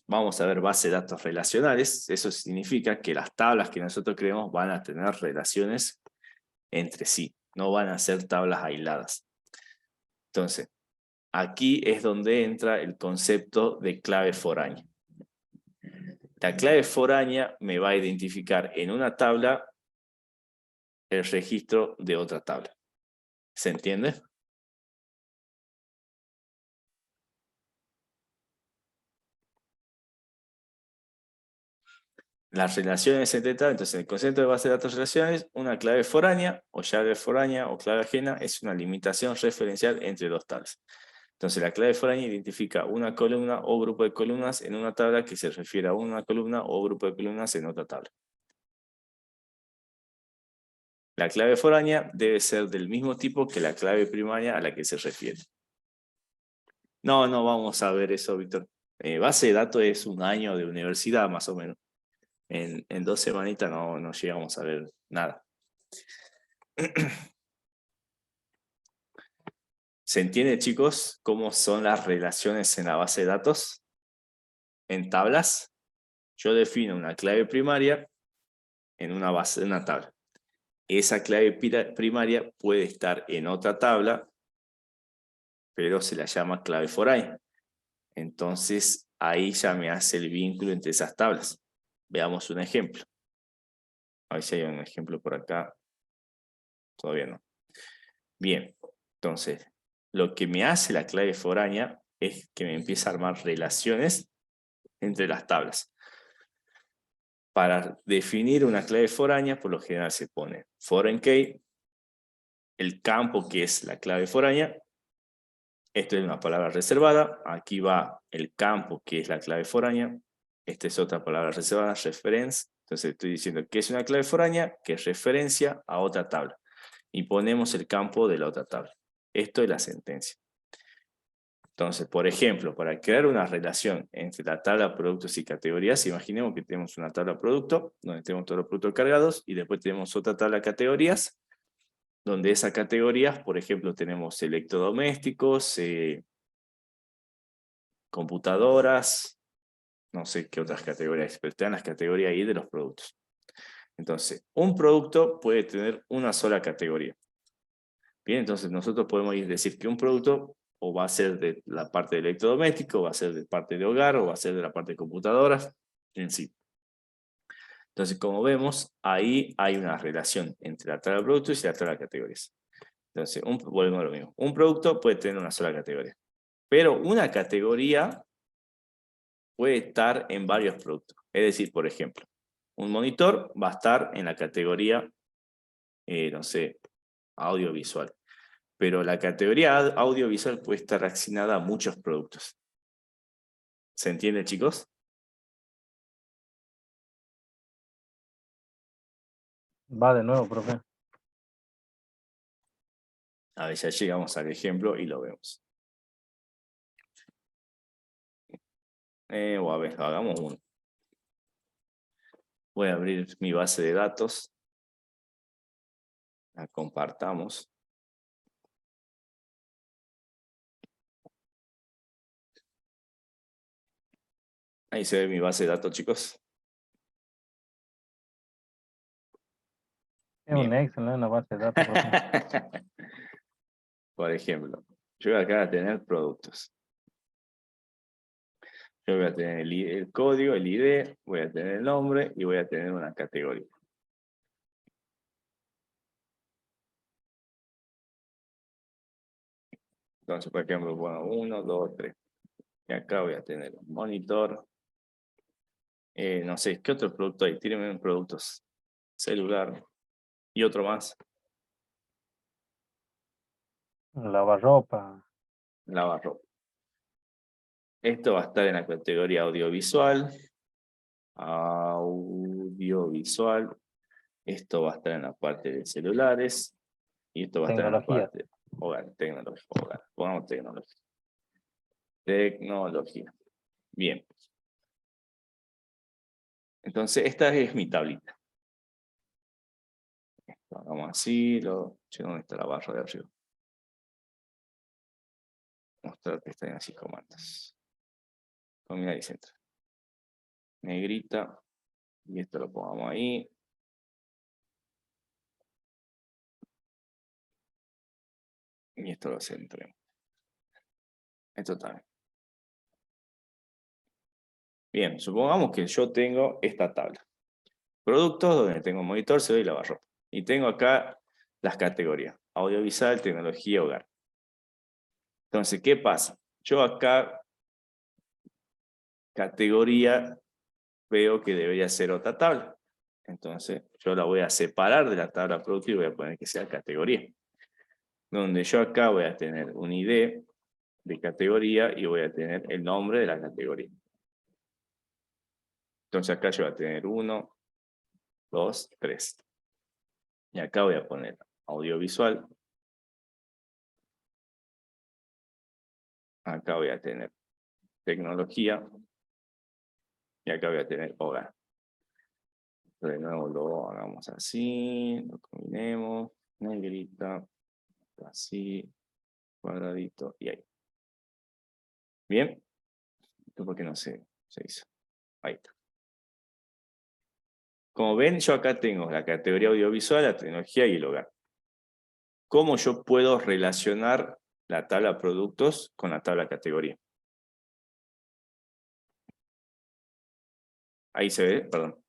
[SPEAKER 1] vamos a ver base de datos relacionales. Eso significa que las tablas que nosotros creemos van a tener relaciones entre sí, no van a ser tablas aisladas. Entonces, aquí es donde entra el concepto de clave foránea. La clave foránea me va a identificar en una tabla el registro de otra tabla. ¿Se entiende? Las relaciones entre tablas, entonces el concepto de base de datos relacionales, una clave foránea o llave foránea o clave ajena es una limitación referencial entre dos tablas. Entonces la clave foránea identifica una columna o grupo de columnas en una tabla que se refiere a una columna o grupo de columnas en otra tabla. La clave foránea debe ser del mismo tipo que la clave primaria a la que se refiere. No vamos a ver eso, Víctor. Base de datos es un año de universidad, más o menos. En 2 semanitas no llegamos a ver nada. ¿Se entiende, chicos, cómo son las relaciones en la base de datos? En tablas, yo defino una clave primaria en una base de una tabla. Esa clave primaria puede estar en otra tabla, pero se la llama clave foránea. Entonces, ahí ya me hace el vínculo entre esas tablas. Veamos un ejemplo. A ver si hay un ejemplo por acá. Todavía no. Bien, entonces, lo que me hace la clave foránea es que me empieza a armar relaciones entre las tablas. Para definir una clave foránea, por lo general se pone foreign key, el campo que es la clave foránea. Esto es una palabra reservada. Aquí va el campo que es la clave foránea. Esta es otra palabra reservada, reference. Entonces estoy diciendo que es una clave foránea que referencia a otra tabla. Y ponemos el campo de la otra tabla. Esto es la sentencia. Entonces, por ejemplo, para crear una relación entre la tabla productos y categorías, imaginemos que tenemos una tabla producto, donde tenemos todos los productos cargados, y después tenemos otra tabla categorías, donde esas categorías, por ejemplo, tenemos electrodomésticos, computadoras, no sé qué otras categorías, pero están las categorías ahí de los productos. Entonces, un producto puede tener una sola categoría. Bien, entonces nosotros podemos decir que un producto o va a ser de la parte de electrodoméstico, o va a ser de parte de hogar, o va a ser de la parte de computadoras. en sí. Entonces, como vemos, ahí hay una relación entre la tabla de productos y la tabla de categorías. Entonces, volvemos a lo mismo. Un producto puede tener una sola categoría, pero una categoría puede estar en varios productos. Es decir, por ejemplo, un monitor va a estar en la categoría, no sé, audiovisual. Pero la categoría audiovisual puede estar asignada a muchos productos. ¿Se entiende, chicos?
[SPEAKER 3] Va de nuevo, profe.
[SPEAKER 1] A ver, ya llegamos al ejemplo y lo vemos. O a ver, hagamos uno. Voy a abrir mi base de datos. La compartamos. Ahí se ve mi base de datos, chicos.
[SPEAKER 3] Es un Excel, no es una base de datos, profe.
[SPEAKER 1] Por ejemplo, yo voy acá a tener productos. Yo voy a tener el código, el ID, voy a tener el nombre y voy a tener una categoría. Entonces, por ejemplo, bueno, 1, 2, 3. Y acá voy a tener un monitor. No sé, ¿qué otro producto hay? Tírenme productos. Celular. Y otro más.
[SPEAKER 3] Lavarropa.
[SPEAKER 1] Lavarropa. Esto va a estar en la categoría audiovisual. Audiovisual. Esto va a estar en la parte de celulares. Y esto va a estar en la
[SPEAKER 3] Tecnología.
[SPEAKER 1] parte de hogar, tecnología. Hogar. Pongamos tecnología. Tecnología. Bien. Entonces, esta es mi tablita. Esto, hagamos así. ¿Dónde está la barra de arriba? Mostrar pestañas y comandos. Combinar y centrar. Negrita. Y esto lo pongamos ahí. Y esto lo centremos. Esto también. Bien, supongamos que yo tengo esta tabla. Productos donde tengo monitor, celular y lavarropa. Y tengo acá las categorías. Audiovisual, tecnología, hogar. Entonces, ¿qué pasa? Yo acá, categoría, veo que debería ser otra tabla. Entonces, yo la voy a separar de la tabla productiva y voy a poner que sea categoría. Donde yo acá voy a tener un ID de categoría y voy a tener el nombre de la categoría. Entonces acá yo voy a tener 1, 2, 3. Y acá voy a poner audiovisual. Acá voy a tener tecnología. Y acá voy a tener hogar. De nuevo lo hagamos así. Lo combinemos. Negrita. Así. Cuadradito. Y ahí. Bien. Esto porque no se hizo. Ahí está. Como ven, yo acá tengo la categoría audiovisual, la tecnología y el hogar. ¿Cómo yo puedo relacionar la tabla productos con la tabla categoría? Ahí se ve, perdón.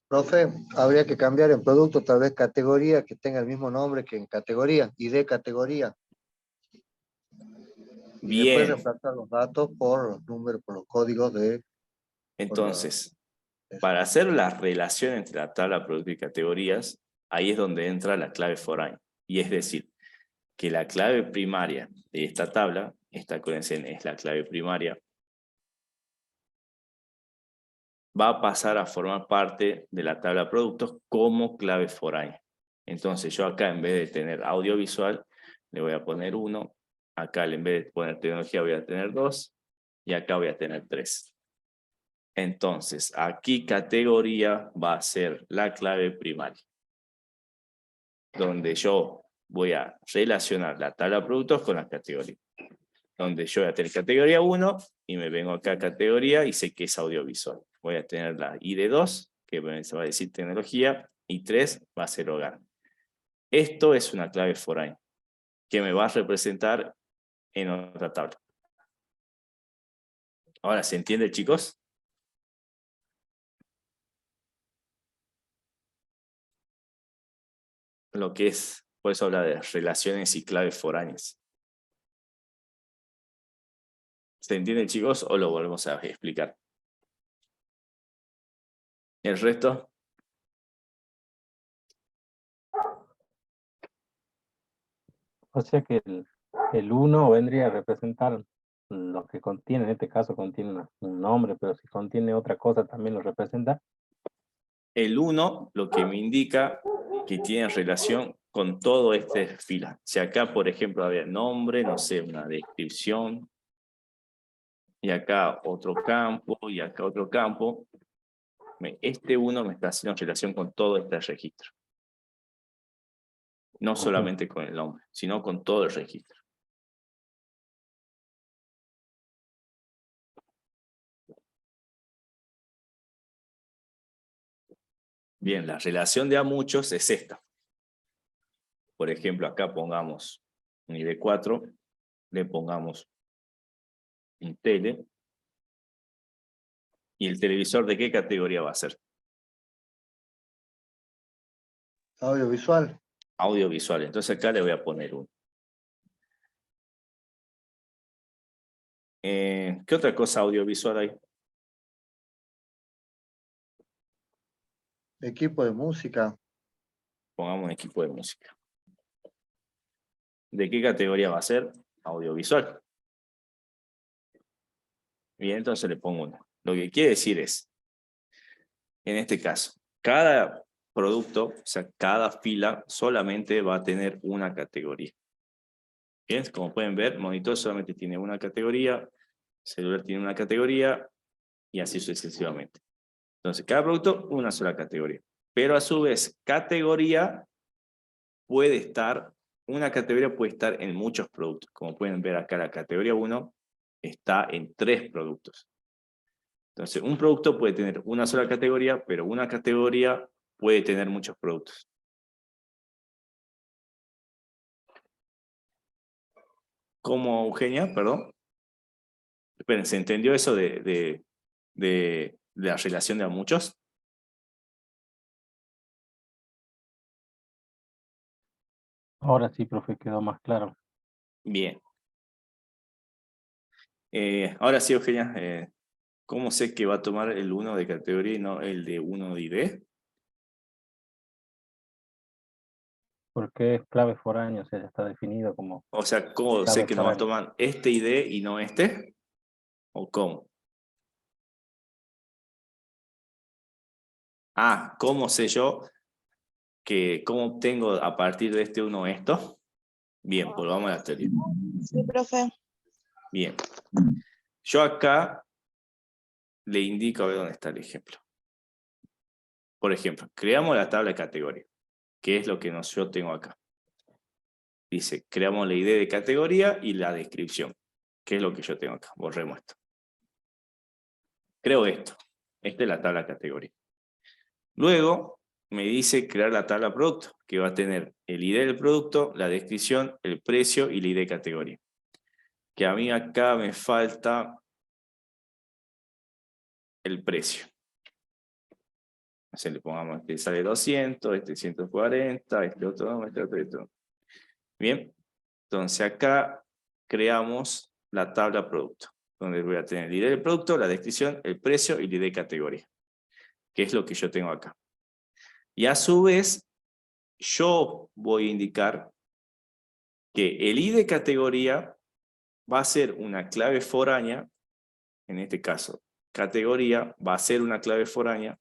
[SPEAKER 4] Profe, habría que cambiar en producto tal vez categoría que tenga el mismo nombre que en categoría, ID categoría. Y después
[SPEAKER 1] Bien.
[SPEAKER 4] reemplazar los datos por los números, por los códigos de...
[SPEAKER 1] Entonces, para hacer la relación entre la tabla producto y categorías, ahí es donde entra la clave foreign. Y es decir, que la clave primaria de esta tabla, esta acuérdense es la clave primaria, va a pasar a formar parte de la tabla de productos como clave foreign. Entonces yo acá en vez de tener audiovisual, le voy a poner 1, acá en vez de poner tecnología voy a tener 2, y acá voy a tener 3. Entonces aquí categoría va a ser la clave primaria, donde yo voy a relacionar la tabla de productos con las categorías. Donde yo voy a tener categoría 1 y me vengo acá a categoría y sé que es audiovisual. Voy a tener la ID 2, que se va a decir tecnología, y 3 va a ser hogar. Esto es una clave foreign, que me va a representar en otra tabla. Ahora, ¿se entiende, chicos? lo que es, por eso habla de relaciones y claves foráneas. ¿Se entiende, chicos, o lo volvemos a explicar? ¿El resto?
[SPEAKER 3] O sea que el 1 vendría a representar lo que contiene, en este caso contiene un nombre, pero si contiene otra cosa también lo representa.
[SPEAKER 1] El 1 lo que me indica que tiene relación con todo este fila. Si acá, por ejemplo, había nombre, no sé, una descripción, y acá otro campo, y acá otro campo, este 1 me está haciendo relación con todo este registro. No solamente con el nombre, sino con todo el registro. Bien, la relación de a muchos es esta. Por ejemplo, acá pongamos un ID4, le pongamos un tele. ¿Y el televisor de qué categoría va a ser?
[SPEAKER 4] Audiovisual.
[SPEAKER 1] Audiovisual. Entonces acá le voy a poner uno. ¿Qué otra cosa audiovisual hay?
[SPEAKER 4] Equipo de música.
[SPEAKER 1] Pongamos un equipo de música. ¿De qué categoría va a ser? Audiovisual. Bien, entonces le pongo uno. Lo que quiere decir es, en este caso, cada producto, o sea, cada fila solamente va a tener una categoría. Bien, como pueden ver, monitor solamente tiene una categoría, celular tiene una categoría, y así sucesivamente. Entonces, cada producto, una sola categoría. Pero a su vez, una categoría puede estar en muchos productos. Como pueden ver acá, la categoría 1 está en 3 productos. Entonces, un producto puede tener una sola categoría, pero una categoría puede tener muchos productos. ¿Cómo, Eugenia? Perdón. Esperen, ¿se entendió eso de la relación de a muchos?
[SPEAKER 3] Ahora sí, profe, quedó más claro.
[SPEAKER 1] Bien. Ahora sí, Eugenia, ¿cómo sé que va a tomar el 1 de categoría y no el de 1 de ID?
[SPEAKER 3] Porque es clave foránea, o sea, ya está definido como
[SPEAKER 1] O sea, ¿cómo sé
[SPEAKER 3] clave
[SPEAKER 1] que no va a
[SPEAKER 3] foránea.
[SPEAKER 1] tomar este ID y no este? ¿O cómo? Ah, ¿cómo sé yo cómo obtengo a partir de este 1 esto? Bien, volvamos a la teoría.
[SPEAKER 5] Sí, profe.
[SPEAKER 1] Bien. Yo acá le indico, a ver dónde está el ejemplo. Por ejemplo, creamos la tabla de categoría, que es lo que yo tengo acá. Dice, creamos la ID de categoría y la descripción, que es lo que yo tengo acá. Borremos esto. Creo esto. Esta es la tabla de categoría. Luego me dice crear la tabla producto, que va a tener el ID del producto, la descripción, el precio y la ID de categoría. Que a mí acá me falta el precio. Así le pongamos, este sale 200, este 140, este otro, este otro, este otro. Bien, entonces acá creamos la tabla producto, donde voy a tener el ID del producto, la descripción, el precio y el ID de categoría, que es lo que yo tengo acá. Y a su vez, yo voy a indicar que el ID de categoría va a ser una clave foránea, en este caso, categoría va a ser una clave foránea,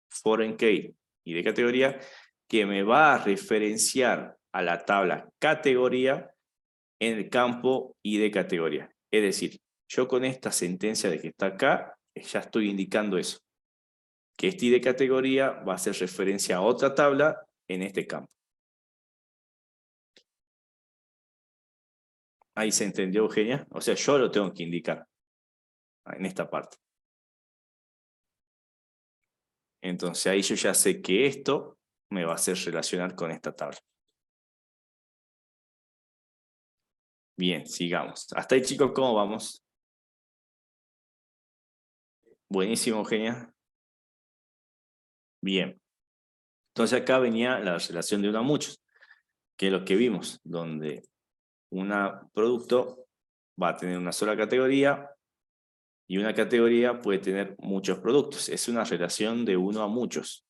[SPEAKER 1] foreign key y de categoría, que me va a referenciar a la tabla categoría en el campo y de categoría. Es decir, yo con esta sentencia de que está acá, ya estoy indicando eso. Que este ID de categoría va a hacer referencia a otra tabla en este campo. Ahí se entendió, Eugenia. O sea, yo lo tengo que indicar en esta parte. Entonces ahí yo ya sé que esto me va a hacer relacionar con esta tabla. Bien, sigamos. Hasta ahí, chicos, ¿cómo vamos? Buenísimo, Eugenia. Bien. Entonces acá venía la relación de uno a muchos, que es lo que vimos, donde un producto va a tener una sola categoría y una categoría puede tener muchos productos. Es una relación de uno a muchos.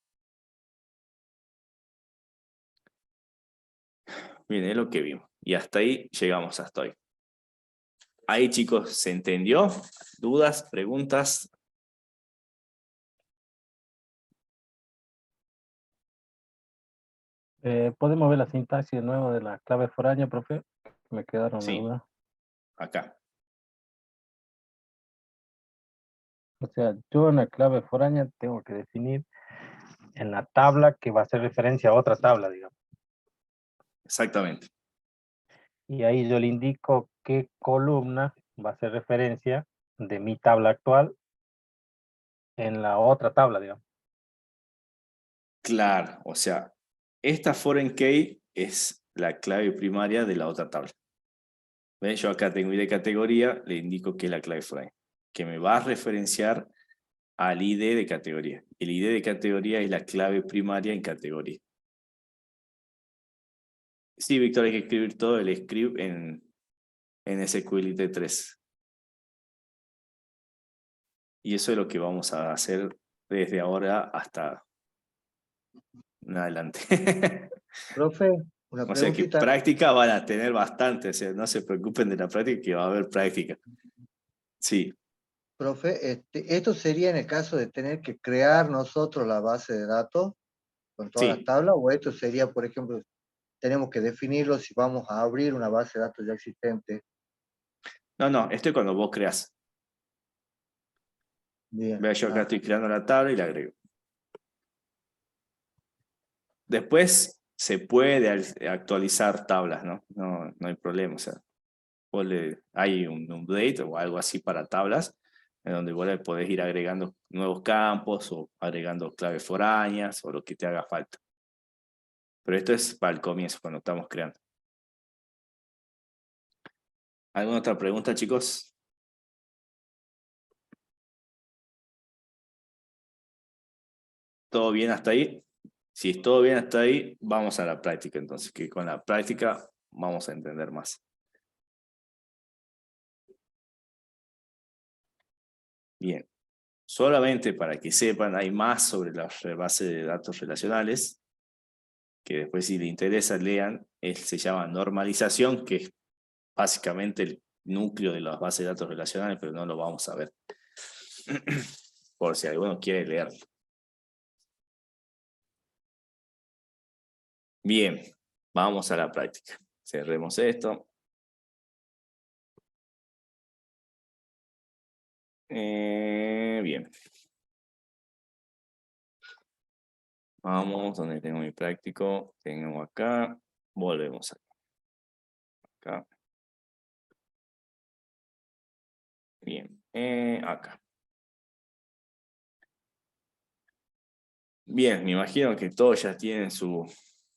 [SPEAKER 1] Bien, es lo que vimos. Y hasta ahí llegamos hasta hoy. Ahí, chicos, ¿se entendió? ¿Dudas? ¿Preguntas?
[SPEAKER 3] ¿Podemos ver la sintaxis de nuevo de la clave foránea, profe? Me quedaron una
[SPEAKER 1] Sí,
[SPEAKER 3] duda.
[SPEAKER 1] acá.
[SPEAKER 3] O sea, yo en la clave foránea tengo que definir en la tabla que va a hacer referencia a otra tabla, digamos.
[SPEAKER 1] Exactamente.
[SPEAKER 3] Y ahí yo le indico qué columna va a hacer referencia de mi tabla actual en la otra tabla, digamos.
[SPEAKER 1] Claro, o sea, esta foreign key es la clave primaria de la otra tabla. ¿Ven? Yo acá tengo ID de categoría, le indico que es la clave foreign, que me va a referenciar al ID de categoría. El ID de categoría es la clave primaria en categoría. Sí, Víctor, hay que escribir todo el script en SQLite 3. Y eso es lo que vamos a hacer desde ahora hasta en adelante.
[SPEAKER 4] Profe, una
[SPEAKER 1] O sea que
[SPEAKER 4] preguntita.
[SPEAKER 1] práctica van a tener bastante, o sea, no se preocupen de la práctica, que va a haber práctica. Sí,
[SPEAKER 4] Profe, esto sería en el caso de tener que crear nosotros la base de datos con todas las
[SPEAKER 1] sí.
[SPEAKER 4] tablas, o esto sería, por ejemplo, tenemos que definirlo si vamos a abrir una base de datos ya existente.
[SPEAKER 1] No, esto es cuando vos creas.
[SPEAKER 4] Bien.
[SPEAKER 1] Vea, yo acá
[SPEAKER 4] Ah,
[SPEAKER 1] estoy creando la tabla y la agrego. Después se puede actualizar tablas, ¿no? No hay problema. O sea, hay un update o algo así para tablas, en donde vos le podés ir agregando nuevos campos o agregando claves foráneas o lo que te haga falta. Pero esto es para el comienzo, cuando estamos creando. ¿Alguna otra pregunta, chicos? ¿Todo bien hasta ahí? Si es todo bien hasta ahí, vamos a la práctica entonces, que con la práctica vamos a entender más. Bien, solamente para que sepan, hay más sobre la base de datos relacionales, que después si les interesa lean, se llama normalización, que es básicamente el núcleo de las bases de datos relacionales, pero no lo vamos a ver. Por si alguno quiere leerlo. Bien, vamos a la práctica. Cerremos esto. Bien. Vamos, donde tengo mi práctico. Tengo acá. Volvemos acá. Bien, acá. Bien, me imagino que todos ya tienen su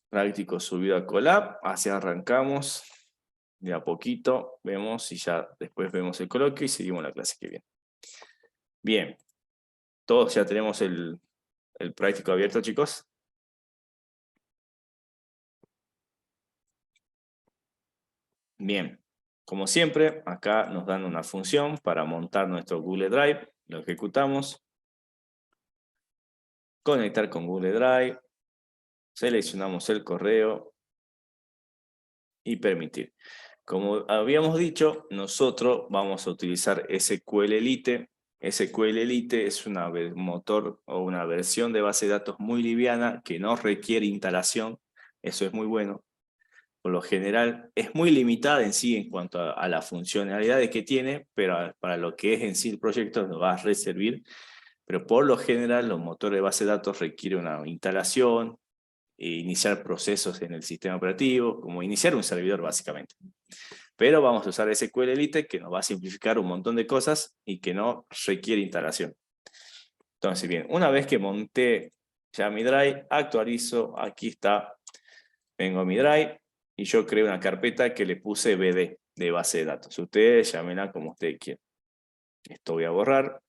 [SPEAKER 1] práctico subido a Colab. Así arrancamos de a poquito. Vemos y ya después vemos el coloquio y seguimos la clase que viene. Bien, todos ya tenemos el práctico abierto, chicos. Bien, como siempre, acá nos dan una función para montar nuestro Google Drive. Lo ejecutamos. Conectar con Google Drive. Seleccionamos el correo. Y permitir. Como habíamos dicho, nosotros vamos a utilizar SQLite. SQLite es un motor o una versión de base de datos muy liviana que no requiere instalación. Eso es muy bueno. Por lo general, es muy limitada en sí en cuanto a las funcionalidades que tiene, pero para lo que es en sí el proyecto nos va a reservar. Pero por lo general, los motores de base de datos requieren una instalación, iniciar procesos en el sistema operativo, como iniciar un servidor básicamente. Pero vamos a usar SQLite que nos va a simplificar un montón de cosas y que no requiere instalación. Entonces, bien, una vez que monté ya mi Drive, actualizo, aquí está, vengo a mi Drive y yo creo una carpeta que le puse BD de base de datos. Ustedes llámenla como ustedes quieran. Esto voy a borrar.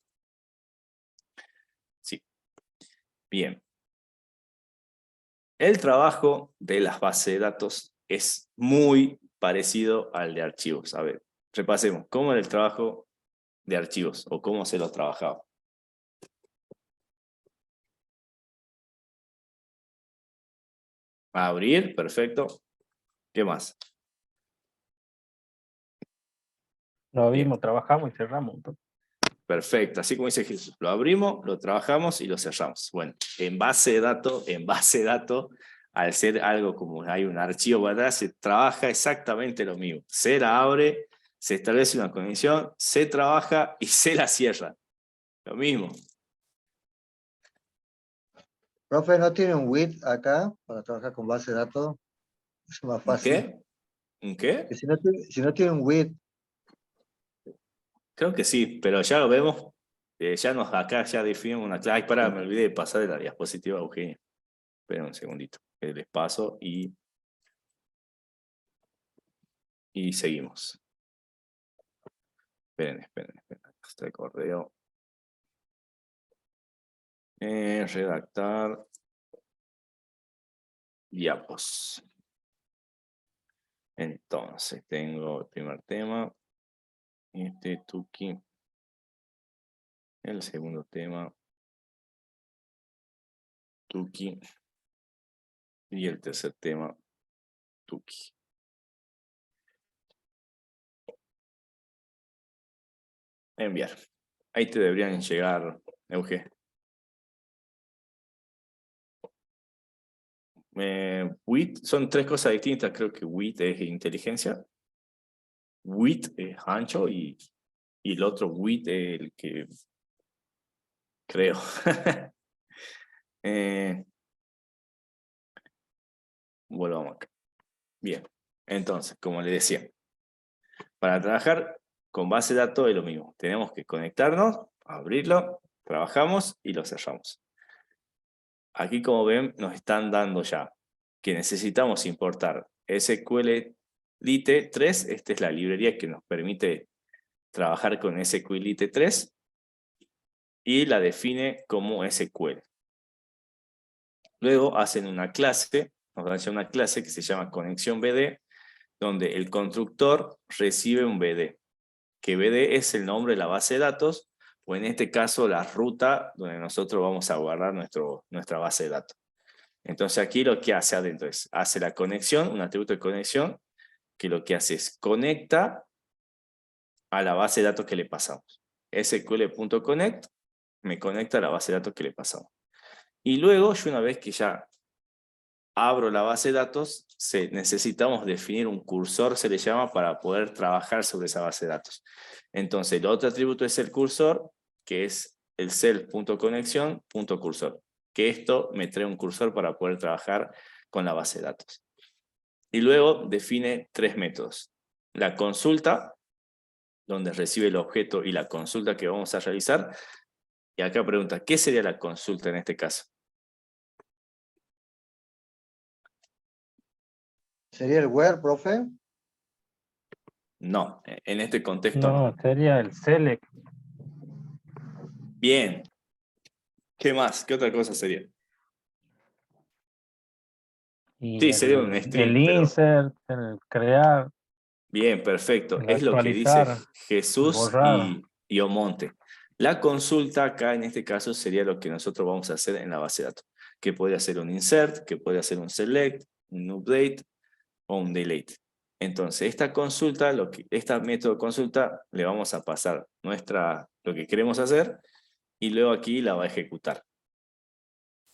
[SPEAKER 1] Sí. Bien. El trabajo de las bases de datos es muy parecido al de archivos. A ver, repasemos. ¿Cómo era el trabajo de archivos? ¿O cómo se los trabajaba? Abrir, perfecto. ¿Qué más?
[SPEAKER 3] Lo
[SPEAKER 1] Bien.
[SPEAKER 3] abrimos, trabajamos y cerramos.
[SPEAKER 1] Perfecto, así como dice Jesús, lo abrimos, lo trabajamos y lo cerramos. Bueno, en base de datos, al ser algo como hay un archivo para atrás, se trabaja exactamente lo mismo. Se la abre, se establece una conexión, se trabaja y se la cierra. Lo mismo.
[SPEAKER 4] Profe, ¿no tiene un WIT acá para trabajar con base de datos? Es más
[SPEAKER 1] ¿Un
[SPEAKER 4] fácil.
[SPEAKER 1] qué? ¿Un qué?
[SPEAKER 4] Que si no tiene un WIT,
[SPEAKER 1] Creo que sí, pero ya lo vemos. Acá ya definimos una clase. Ay, pará, me olvidé de pasar de la diapositiva a Eugenia. Esperen un segundito, que les paso y seguimos. Esperen. Acá está el correo. Redactar diapos. Entonces, tengo el primer tema. Tuki. El segundo tema. Tuki. Y el tercer tema. Tuki. Enviar. Ahí te deberían llegar, Euge. WIT son tres cosas distintas. Creo que WIT es inteligencia. WIT es ancho y el otro WIT es el que creo. Volvamos acá. Bien. Entonces, como le decía, para trabajar con base de datos es lo mismo. Tenemos que conectarnos, abrirlo, trabajamos y lo cerramos. Aquí, como ven, nos están dando ya que necesitamos importar SQLite 3. Esta es la librería que nos permite trabajar con SQLite 3 y la define como SQL. Luego hacen una clase, nos dan ya una clase que se llama conexión BD, donde el constructor recibe un BD, que BD es el nombre de la base de datos, o en este caso la ruta donde nosotros vamos a guardar nuestra base de datos. Entonces aquí lo que hace adentro es, hace la conexión, un atributo de conexión, que lo que hace es conecta a la base de datos que le pasamos. sql.connect me conecta a la base de datos que le pasamos. Y luego, yo una vez que ya abro la base de datos, necesitamos definir un cursor, se le llama, para poder trabajar sobre esa base de datos. Entonces, el otro atributo es el cursor, que es el self.conexión.cursor, que esto me trae un cursor para poder trabajar con la base de datos. Y luego define tres métodos. La consulta, donde recibe el objeto y la consulta que vamos a realizar. Y acá pregunta, ¿qué sería la consulta en este caso?
[SPEAKER 4] ¿sería el where, profe?
[SPEAKER 1] No, en este contexto no.
[SPEAKER 3] No, sería el select.
[SPEAKER 1] Bien. ¿Qué más? ¿Qué otra cosa sería?
[SPEAKER 3] Y
[SPEAKER 1] Sí, sería un string,
[SPEAKER 3] el
[SPEAKER 1] pero...
[SPEAKER 3] insert, el crear,
[SPEAKER 1] Bien, perfecto.
[SPEAKER 3] el
[SPEAKER 1] Es lo que dice
[SPEAKER 3] actualizar, el
[SPEAKER 1] Jesús
[SPEAKER 3] borrar.
[SPEAKER 1] y Omonte. La consulta acá, en este caso, sería lo que nosotros vamos a hacer en la base de datos. Que puede hacer un insert, que puede hacer un select, un update o un delete. Entonces, esta consulta, este método de consulta, le vamos a pasar lo que queremos hacer y luego aquí la va a ejecutar.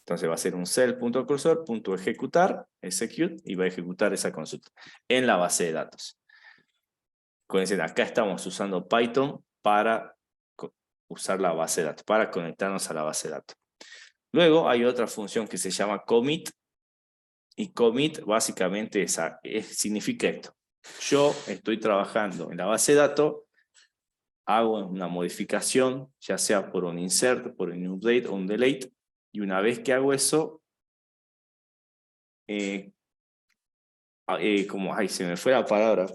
[SPEAKER 1] Entonces va a ser un cell.cursor.ejecutar, execute, y va a ejecutar esa consulta en la base de datos. Acá estamos usando Python para usar la base de datos, para conectarnos a la base de datos. Luego hay otra función que se llama commit, y commit básicamente significa esto. Yo estoy trabajando en la base de datos, hago una modificación, ya sea por un insert, por un update o un delete, y una vez que hago eso, se me fue la palabra.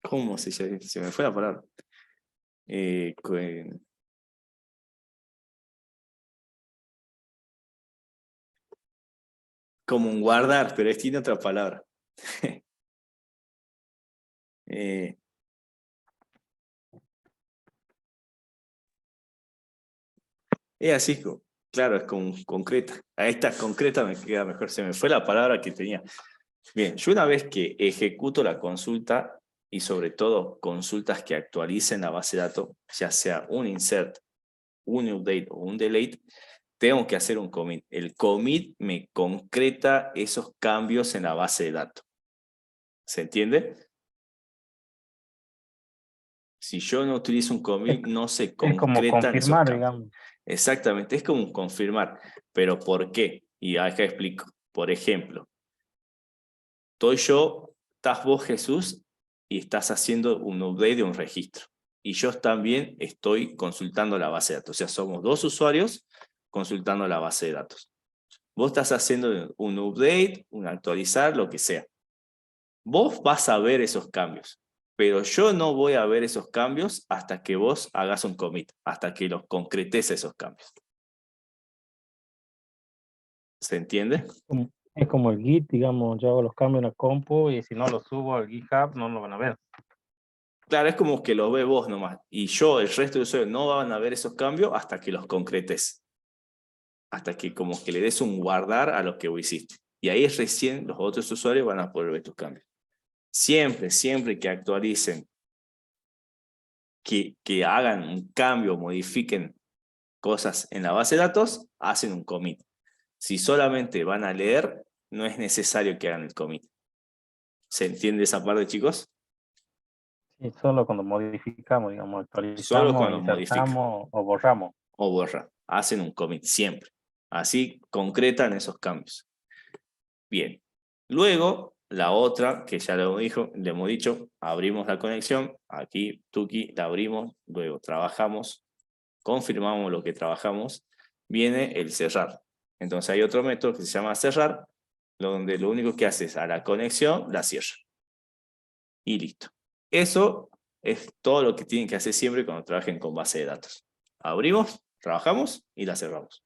[SPEAKER 1] ¿Cómo se llama? Se me fue la palabra. Como un guardar, pero tiene otra palabra. Eh, es así, claro, es como concreta. A esta concreta me queda mejor, se me fue la palabra que tenía. Bien, yo una vez que ejecuto la consulta, y sobre todo consultas que actualicen la base de datos, ya sea un insert, un update o un delete, tengo que hacer un commit. El commit me concreta esos cambios en la base de datos. ¿Se entiende? Si yo no utilizo un commit, no se
[SPEAKER 3] Es como
[SPEAKER 1] concretan esos
[SPEAKER 3] confirmar,
[SPEAKER 1] cambios.
[SPEAKER 3] digamos.
[SPEAKER 1] Exactamente, es como un confirmar. ¿Pero por qué? Y acá explico. Por ejemplo, estás vos, Jesús, y estás haciendo un update de un registro. Y yo también estoy consultando la base de datos. O sea, somos dos usuarios consultando la base de datos. Vos estás haciendo un update, un actualizar, lo que sea. Vos vas a ver esos cambios, pero yo no voy a ver esos cambios hasta que vos hagas un commit, hasta que los concretes esos cambios. ¿Se entiende?
[SPEAKER 3] Es como el Git, digamos, yo hago los cambios en la compu y si no los subo al GitHub no lo van a ver.
[SPEAKER 1] Claro, es como que lo ve vos nomás. Y yo, el resto de usuarios, no van a ver esos cambios hasta que los concretes. Hasta que como que le des un guardar a lo que vos hiciste. Y ahí recién los otros usuarios van a poder ver tus cambios. Siempre que actualicen, que hagan un cambio, modifiquen cosas en la base de datos, hacen un commit. Si solamente van a leer, no es necesario que hagan el commit. ¿Se entiende esa parte, chicos?
[SPEAKER 3] Y solo cuando modificamos, digamos,
[SPEAKER 1] Solo
[SPEAKER 3] actualizamos,
[SPEAKER 1] cuando modifican
[SPEAKER 3] insertamos o borramos.
[SPEAKER 1] o borran. Hacen un commit siempre. Así concretan esos cambios. Bien. Luego, la otra, que ya le hemos dicho, abrimos la conexión. Aquí, Tuki, la abrimos. Luego trabajamos. Confirmamos lo que trabajamos. Viene el cerrar. Entonces hay otro método que se llama cerrar, donde lo único que hace es a la conexión la cierra. Y listo. Eso es todo lo que tienen que hacer siempre cuando trabajen con base de datos. Abrimos, trabajamos y la cerramos.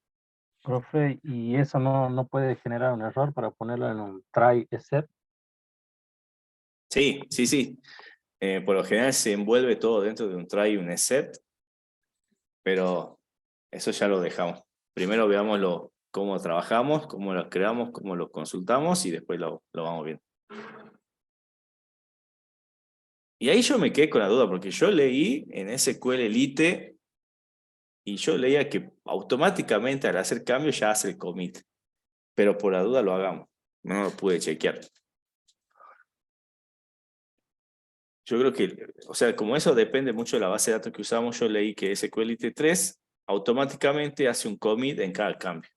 [SPEAKER 3] Profe, ¿y eso no puede generar un error para ponerlo en un try except?
[SPEAKER 1] Sí. Por lo general se envuelve todo dentro de un try y un except, pero eso ya lo dejamos. Primero veamos cómo trabajamos, cómo lo creamos, cómo lo consultamos y después lo vamos viendo. Y ahí yo me quedé con la duda, porque yo leí en SQL Elite y yo leía que automáticamente al hacer cambio ya hace el commit. Pero por la duda lo hagamos. No lo pude chequear. Yo creo que, o sea, como eso depende mucho de la base de datos que usamos, yo leí que SQLite 3 automáticamente hace un commit en cada cambio.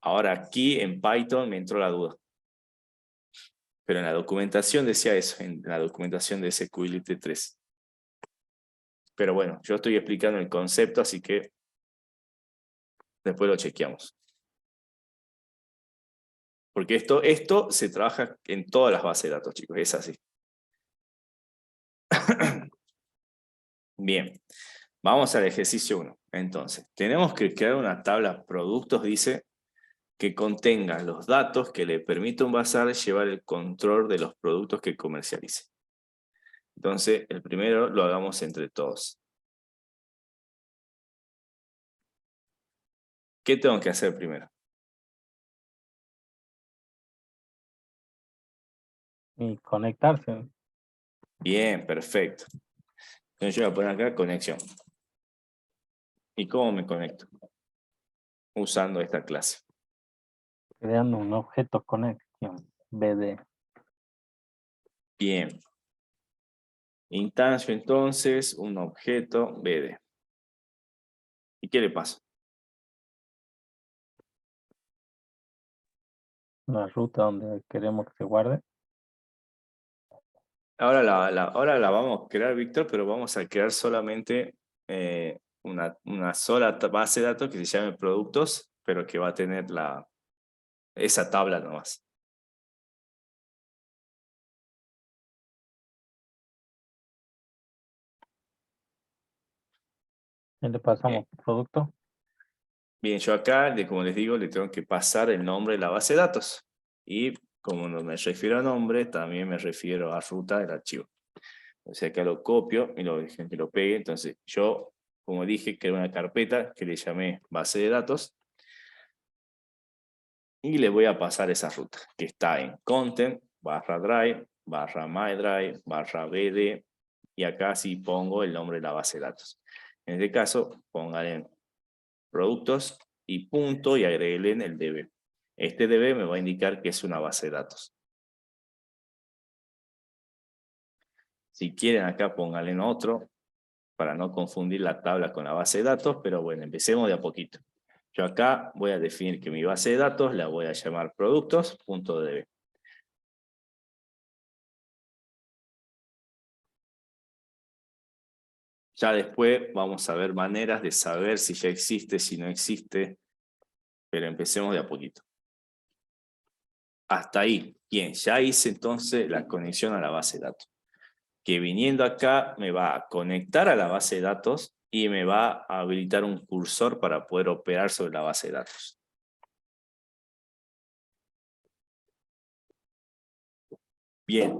[SPEAKER 1] Ahora aquí en Python me entró la duda. Pero en la documentación decía eso, en la documentación de SQLite 3. Pero bueno, yo estoy explicando el concepto, así que después lo chequeamos. Porque esto se trabaja en todas las bases de datos, chicos, es así. Bien, vamos al ejercicio 1. Entonces, tenemos que crear una tabla productos, dice, que contenga los datos que le permita a un bazar llevar el control de los productos que comercialice. Entonces, el primero lo hagamos entre todos. ¿Qué tengo que hacer primero?
[SPEAKER 3] Y conectarse.
[SPEAKER 1] Bien, perfecto. Entonces yo voy a poner acá conexión. ¿Y cómo me conecto? Usando esta clase.
[SPEAKER 3] Creando un objeto connection, BD.
[SPEAKER 1] Bien. Instancio entonces, un objeto BD. ¿Y qué le pasa?
[SPEAKER 3] La ruta donde queremos que se guarde.
[SPEAKER 1] Ahora la vamos a crear, Víctor, pero vamos a crear solamente una sola base de datos que se llame productos, pero que va a tener esa tabla nomás.
[SPEAKER 3] Y le
[SPEAKER 1] Bien.
[SPEAKER 3] pasamos producto.
[SPEAKER 1] Bien, yo acá, como les digo, le tengo que pasar el nombre de la base de datos. Y como no me refiero a nombre, también me refiero a ruta del archivo. O sea, acá lo copio y lo dejen que lo pegue. Entonces, yo, como dije, creo una carpeta que le llamé base de datos. Y le voy a pasar esa ruta, que está en content, /drive, /mydrive, /bd, y acá sí pongo el nombre de la base de datos. En este caso, pónganle productos y punto y agreguenle en el db. Este db me va a indicar que es una base de datos. Si quieren acá pónganle en otro, para no confundir la tabla con la base de datos, pero bueno, empecemos de a poquito. Yo acá voy a definir que mi base de datos la voy a llamar productos.db. Ya después vamos a ver maneras de saber si ya existe, si no existe, pero empecemos de a poquito. Hasta ahí, bien, ya hice entonces la conexión a la base de datos. Que viniendo acá me va a conectar a la base de datos y me va a habilitar un cursor para poder operar sobre la base de datos. Bien,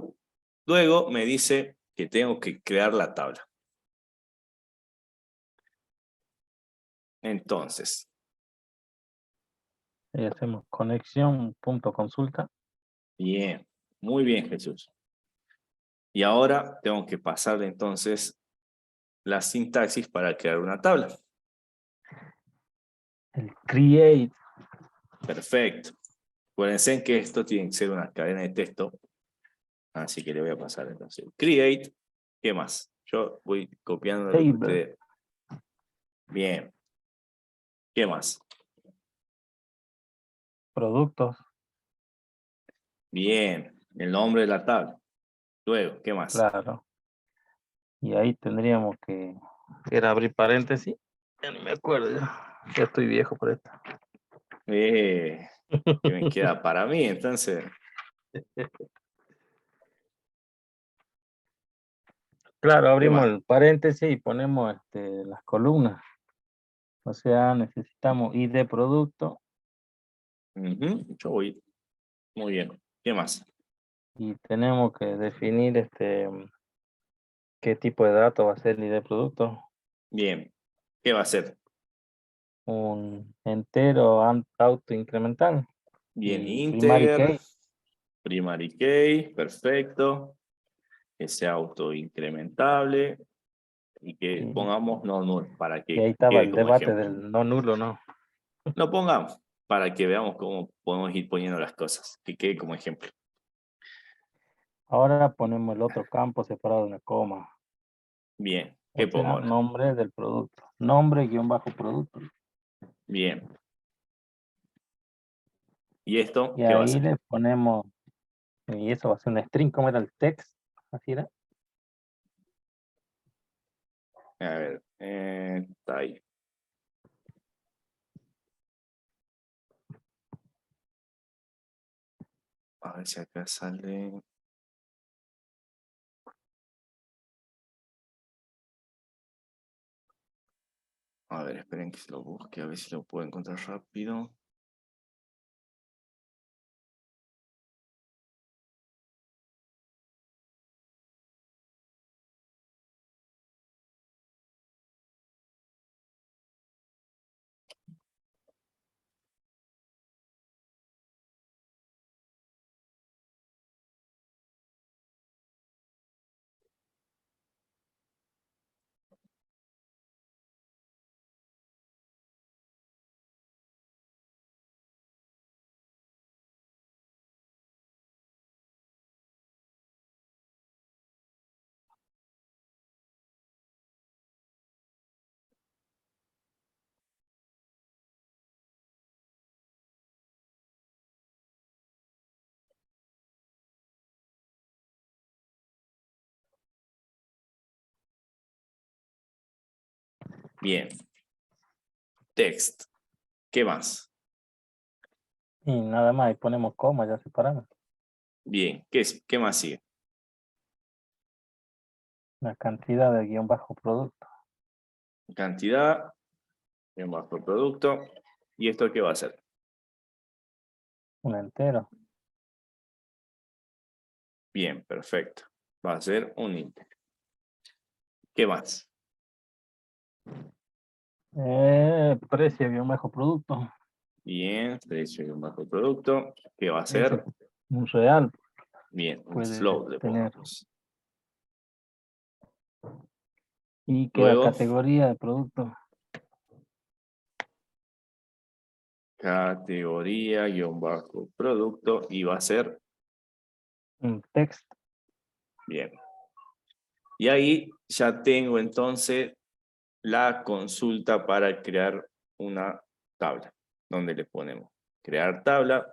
[SPEAKER 1] luego me dice que tengo que crear la tabla. Entonces,
[SPEAKER 3] Y hacemos conexión.consulta.
[SPEAKER 1] bien, muy bien, Jesús. Y ahora tengo que pasarle entonces la sintaxis para crear una tabla.
[SPEAKER 3] El create.
[SPEAKER 1] Perfecto. Acuérdense que esto tiene que ser una cadena de texto. Así que le voy a pasar entonces. Create. ¿Qué más? Yo voy copiando lo que
[SPEAKER 3] Table.
[SPEAKER 1] ustedes. Bien. ¿Qué más?
[SPEAKER 3] Productos.
[SPEAKER 1] Bien. El nombre de la tabla. Luego, ¿qué más?
[SPEAKER 3] Claro. Y ahí tendríamos que era abrir paréntesis. Ya ni me acuerdo ya. Ya estoy viejo por esto.
[SPEAKER 1] ¿Qué me queda para mí? Entonces,
[SPEAKER 3] Claro,
[SPEAKER 1] ¿qué
[SPEAKER 3] abrimos
[SPEAKER 1] más?
[SPEAKER 3] el paréntesis y ponemos las columnas. O sea, necesitamos ID producto
[SPEAKER 1] Yo voy. Muy bien. ¿Qué más?
[SPEAKER 3] y tenemos que definir qué tipo de datos va a ser el ID producto.
[SPEAKER 1] Bien. ¿Qué va a ser?
[SPEAKER 3] Un entero auto incremental
[SPEAKER 1] Bien.
[SPEAKER 3] y primary
[SPEAKER 1] Integer.
[SPEAKER 3] key.
[SPEAKER 1] Primary key. Perfecto. Que sea autoincrementable. Y que
[SPEAKER 3] Y,
[SPEAKER 1] pongamos no null para
[SPEAKER 3] y ahí
[SPEAKER 1] que
[SPEAKER 3] estaba
[SPEAKER 1] quede
[SPEAKER 3] el
[SPEAKER 1] como
[SPEAKER 3] debate
[SPEAKER 1] ejemplo.
[SPEAKER 3] del no nulo, ¿no?
[SPEAKER 1] Lo pongamos para que veamos cómo podemos ir poniendo las cosas, que quede como ejemplo.
[SPEAKER 3] Ahora ponemos el otro campo separado de una coma.
[SPEAKER 1] Bien,
[SPEAKER 3] O
[SPEAKER 1] ¿qué pongo
[SPEAKER 3] sea,
[SPEAKER 1] ahora?
[SPEAKER 3] nombre del producto. Nombre guión bajo producto.
[SPEAKER 1] Bien. ¿Y esto
[SPEAKER 3] Y
[SPEAKER 1] qué va a
[SPEAKER 3] ahí
[SPEAKER 1] ser?
[SPEAKER 3] le ponemos, y eso va a ser un string, ¿cómo era el text? Así era.
[SPEAKER 1] A ver, está ahí. A ver si acá sale. A ver, esperen que se lo busque, a ver si lo puedo encontrar rápido. Bien. Text. ¿Qué más?
[SPEAKER 3] Y nada más, y ponemos coma, ya separamos.
[SPEAKER 1] Bien, ¿qué más sigue?
[SPEAKER 3] La cantidad de guión bajo producto.
[SPEAKER 1] Cantidad, bien bajo el producto. ¿Y esto qué va a ser?
[SPEAKER 3] Un entero.
[SPEAKER 1] Bien, perfecto. Va a ser un íntegro. ¿Qué más?
[SPEAKER 3] Precio guión bajo producto.
[SPEAKER 1] Bien, precio y un bajo producto. ¿Qué va a ser?
[SPEAKER 3] Ese, un real
[SPEAKER 1] Bien, un
[SPEAKER 3] puede
[SPEAKER 1] float le
[SPEAKER 3] tener.
[SPEAKER 1] pongamos.
[SPEAKER 3] Y queda
[SPEAKER 1] Luego,
[SPEAKER 3] categoría de producto.
[SPEAKER 1] categoría, guión bajo, producto, y va a ser,
[SPEAKER 3] Un texto.
[SPEAKER 1] bien. Y ahí ya tengo entonces la consulta para crear una tabla, donde le ponemos crear tabla,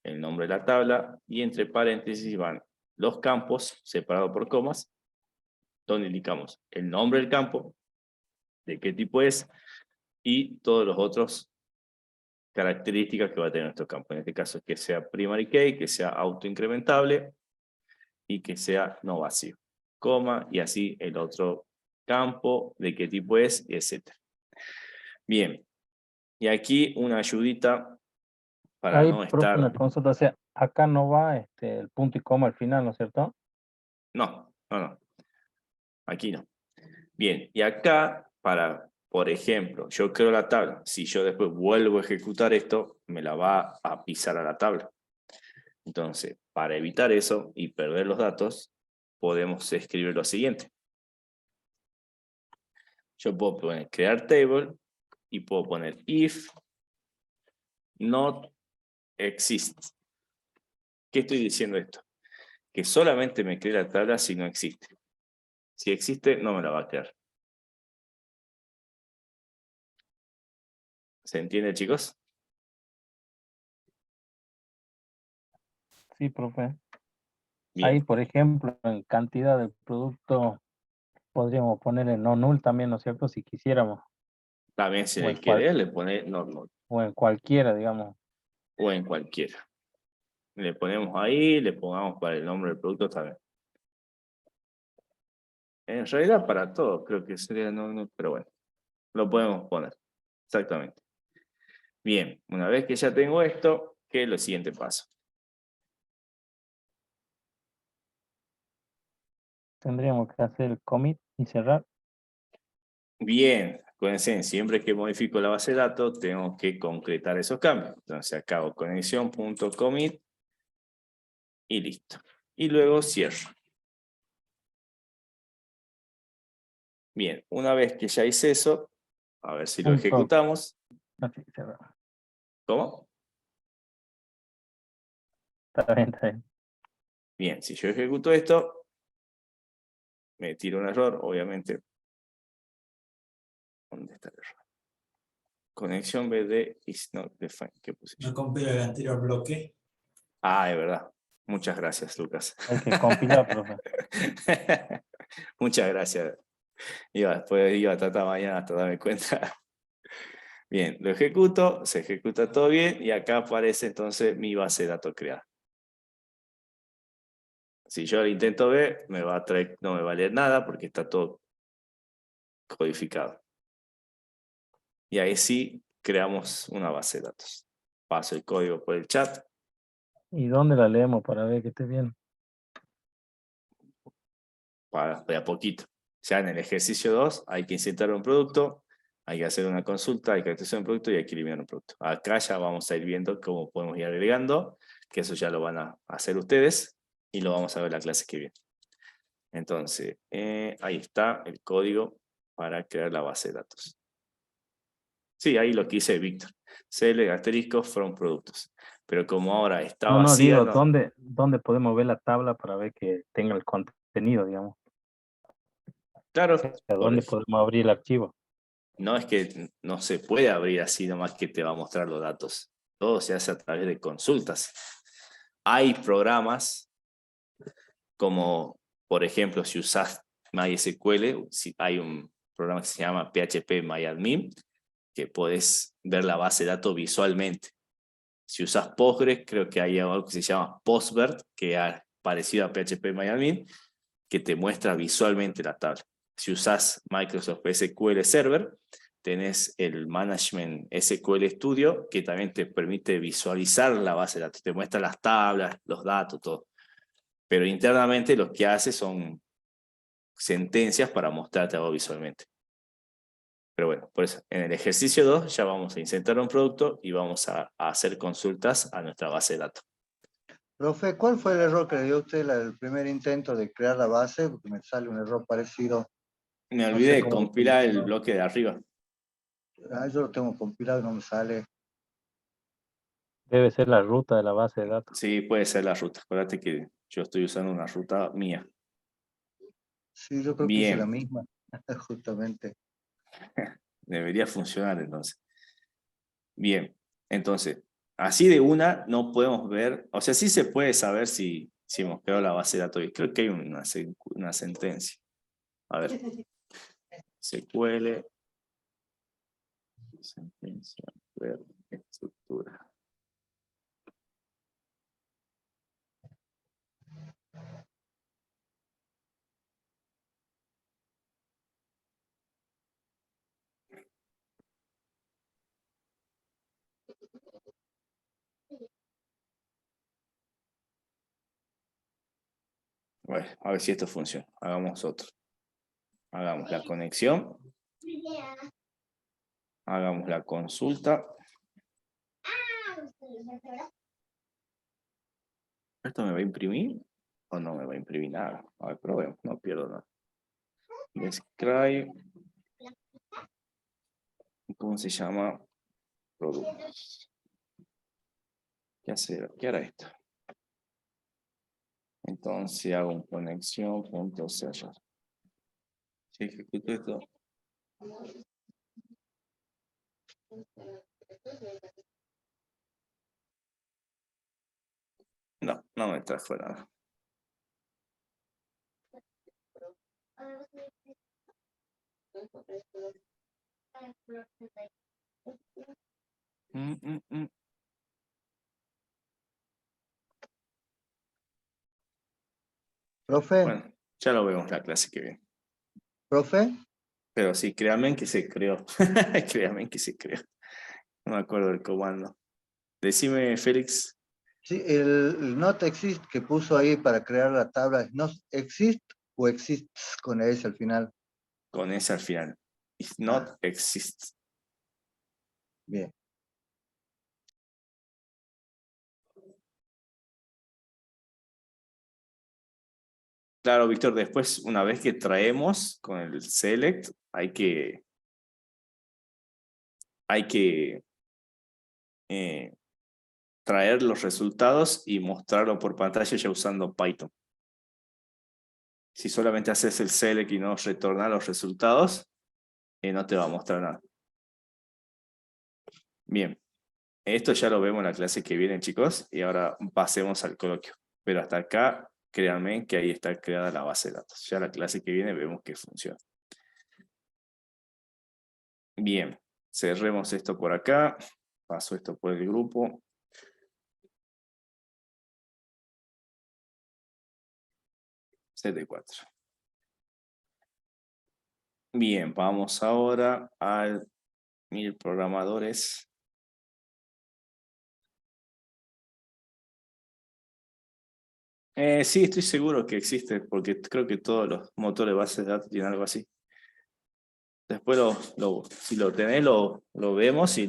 [SPEAKER 1] el nombre de la tabla, y entre paréntesis van los campos separados por comas, donde indicamos el nombre del campo, de qué tipo es, y todos los otros características que va a tener nuestro campo. En este caso, que sea primary key, que sea autoincrementable y que sea no vacío. Coma, y así el otro campo, de qué tipo es, etc. Bien. Y aquí una ayudita para
[SPEAKER 3] Ahí,
[SPEAKER 1] no
[SPEAKER 3] profe, una
[SPEAKER 1] estar...
[SPEAKER 3] consulta. O sea, acá no va el punto y coma al final, ¿no es cierto?
[SPEAKER 1] No. Aquí no. Bien, y acá, por ejemplo, yo creo la tabla. Si yo después vuelvo a ejecutar esto, me la va a pisar a la tabla. Entonces, para evitar eso y perder los datos, podemos escribir lo siguiente. Yo puedo poner crear table y puedo poner if not exists. ¿Qué estoy diciendo esto? Que solamente me cree la tabla si no existe. Si existe, no me la va a crear. ¿Se entiende, chicos?
[SPEAKER 3] Sí, profe. Ahí,
[SPEAKER 1] Bien.
[SPEAKER 3] por ejemplo, en cantidad de producto, podríamos ponerle no null también, ¿no es cierto? Si quisiéramos.
[SPEAKER 1] También si
[SPEAKER 3] O
[SPEAKER 1] le
[SPEAKER 3] en, cual,
[SPEAKER 1] quiere, le pone normal.
[SPEAKER 3] o en cualquiera, digamos.
[SPEAKER 1] O en cualquiera. Le ponemos ahí, le pongamos para el nombre del producto también. En realidad para todo, creo que sería no, pero bueno, lo podemos poner. Exactamente. Bien, una vez que ya tengo esto, ¿qué es lo siguiente paso?
[SPEAKER 3] Tendríamos que hacer el commit y cerrar.
[SPEAKER 1] Bien, acuérdense, siempre que modifico la base de datos, tengo que concretar esos cambios. Entonces acá hago conexión.commit y listo. Y luego cierro. Bien, una vez que ya hice eso, a ver si lo
[SPEAKER 3] Punto.
[SPEAKER 1] ejecutamos.
[SPEAKER 3] Así, cerrar.
[SPEAKER 1] ¿Cómo?
[SPEAKER 3] Está bien, está bien.
[SPEAKER 1] Bien, si yo ejecuto esto, me tiro un error, obviamente. ¿Dónde está el error? Conexión BD is not defined. ¿Qué puse yo?
[SPEAKER 5] No compila el anterior bloque.
[SPEAKER 1] Ah, es verdad. Muchas gracias, Lucas.
[SPEAKER 3] Hay que compilar, profe.
[SPEAKER 1] Muchas gracias. Después iba a tratar mañana hasta darme cuenta. Bien, lo ejecuto, se ejecuta todo bien y acá aparece entonces mi base de datos creada. Si yo lo intento ver, no me va a valer nada porque está todo codificado. Y ahí sí creamos una base de datos. Paso el código por el chat.
[SPEAKER 3] ¿Y dónde la leemos para ver que esté bien?
[SPEAKER 1] De a poquito. Ya en el ejercicio 2 hay que insertar un producto, hay que hacer una consulta, hay que hacer un producto y hay que eliminar un producto. Acá ya vamos a ir viendo cómo podemos ir agregando, que eso ya lo van a hacer ustedes y lo vamos a ver la clase que viene. Entonces, ahí está el código para crear la base de datos. Sí, ahí lo que dice Víctor. Select asterisco from productos. Pero como ahora está
[SPEAKER 3] No,
[SPEAKER 1] vacía,
[SPEAKER 3] digo,
[SPEAKER 1] no.
[SPEAKER 3] ¿dónde podemos ver la tabla para ver que tenga el contenido, digamos?
[SPEAKER 1] Claro,
[SPEAKER 3] O sea, ¿dónde podemos abrir el archivo?
[SPEAKER 1] no es que no se puede abrir así nomás que te va a mostrar los datos. Todo se hace a través de consultas. Hay programas como, por ejemplo, si usas MySQL, si hay un programa que se llama PHP MyAdmin, que podés ver la base de datos visualmente. Si usas Postgres, creo que hay algo que se llama Postbert, que es parecido a PHP MyAdmin, que te muestra visualmente la tabla. Si usas Microsoft SQL Server, tenés el Management SQL Studio, que también te permite visualizar la base de datos, te muestra las tablas, los datos, todo. Pero internamente lo que hace son sentencias para mostrarte algo visualmente. Pero bueno, por eso, en el ejercicio 2 ya vamos a insertar un producto y vamos a hacer consultas a nuestra base de datos.
[SPEAKER 4] Profe, ¿cuál fue el error que le dio a usted el primer intento de crear la base? Porque me sale un error parecido.
[SPEAKER 1] Me
[SPEAKER 4] No
[SPEAKER 1] olvidé
[SPEAKER 4] sé
[SPEAKER 1] de
[SPEAKER 4] cómo
[SPEAKER 1] compilar el
[SPEAKER 4] funcionó.
[SPEAKER 1] bloque de arriba.
[SPEAKER 4] Yo lo tengo compilado y no me sale.
[SPEAKER 3] Debe ser la ruta de la base de datos.
[SPEAKER 1] Sí, puede ser la ruta. Acuérdate que yo estoy usando una ruta mía.
[SPEAKER 4] Sí, yo creo que hice la
[SPEAKER 1] Bien,
[SPEAKER 4] misma, justamente.
[SPEAKER 1] debería funcionar entonces. Bien, entonces, así de una no podemos ver, o sea, sí se puede saber si hemos creado la base de datos. Creo que hay una sentencia. A ver, SQL, sentencia, ver, estructura. Bueno, a ver si esto funciona. Hagamos otro. Hagamos la conexión. Hagamos la consulta. ¿Esto me va a imprimir o no me va a imprimir nada? A ver, probemos, no pierdo nada. Describe. ¿Cómo se llama? Productos. ¿Qué hará esto? Entonces hago un conexión.sellar. Si ejecuto esto. No, no me trajo nada.
[SPEAKER 4] Profe,
[SPEAKER 1] Bueno, ya lo vemos la clase que viene.
[SPEAKER 4] profe.
[SPEAKER 1] Pero sí, créanme que se creó. Créanme que se creó. No me acuerdo del comando. Decime, Félix.
[SPEAKER 4] Sí, el not exist que puso ahí para crear la tabla, ¿no exist o exists con S al final?
[SPEAKER 1] Con ese al final. If not exists.
[SPEAKER 4] Bien.
[SPEAKER 1] Claro, Víctor, después, una vez que traemos con el select, hay que traer los resultados y mostrarlo por pantalla ya usando Python. Si solamente haces el select y no retornas los resultados, no te va a mostrar nada. Bien, esto ya lo vemos en la clase que viene, chicos, y ahora pasemos al coloquio. Pero hasta acá, créanme que ahí está creada la base de datos. Ya la clase que viene vemos que funciona. Bien, cerremos esto por acá. Paso esto por el grupo. CT4. Bien, vamos ahora al 1000 programadores. Sí, estoy seguro que existe, porque creo que todos los motores de base de datos tienen algo así. Después, si lo tenés, lo vemos y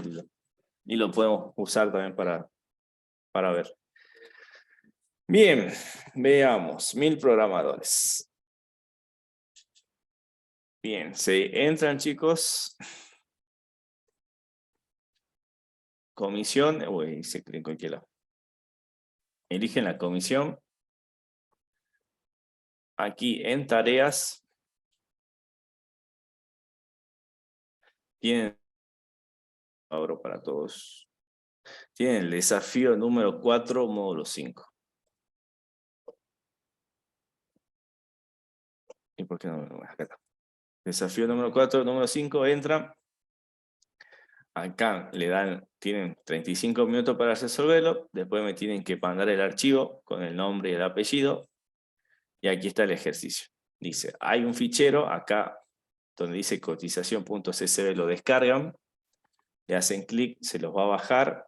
[SPEAKER 1] lo podemos usar también para ver. Bien, veamos, 1000 programadores. Bien, se entran, chicos. Comisión, uy, se cree en cualquier lado. Eligen la comisión. Aquí en tareas. Tienen, abro para todos. Tienen el desafío número 4, módulo 5. ¿Y por qué no? Acá está. Desafío número 4, número 5, entran. Acá tienen 35 minutos para resolverlo. Después me tienen que mandar el archivo con el nombre y el apellido. Y aquí está el ejercicio. Dice, hay un fichero, acá donde dice cotización.csv, lo descargan, le hacen clic, se los va a bajar,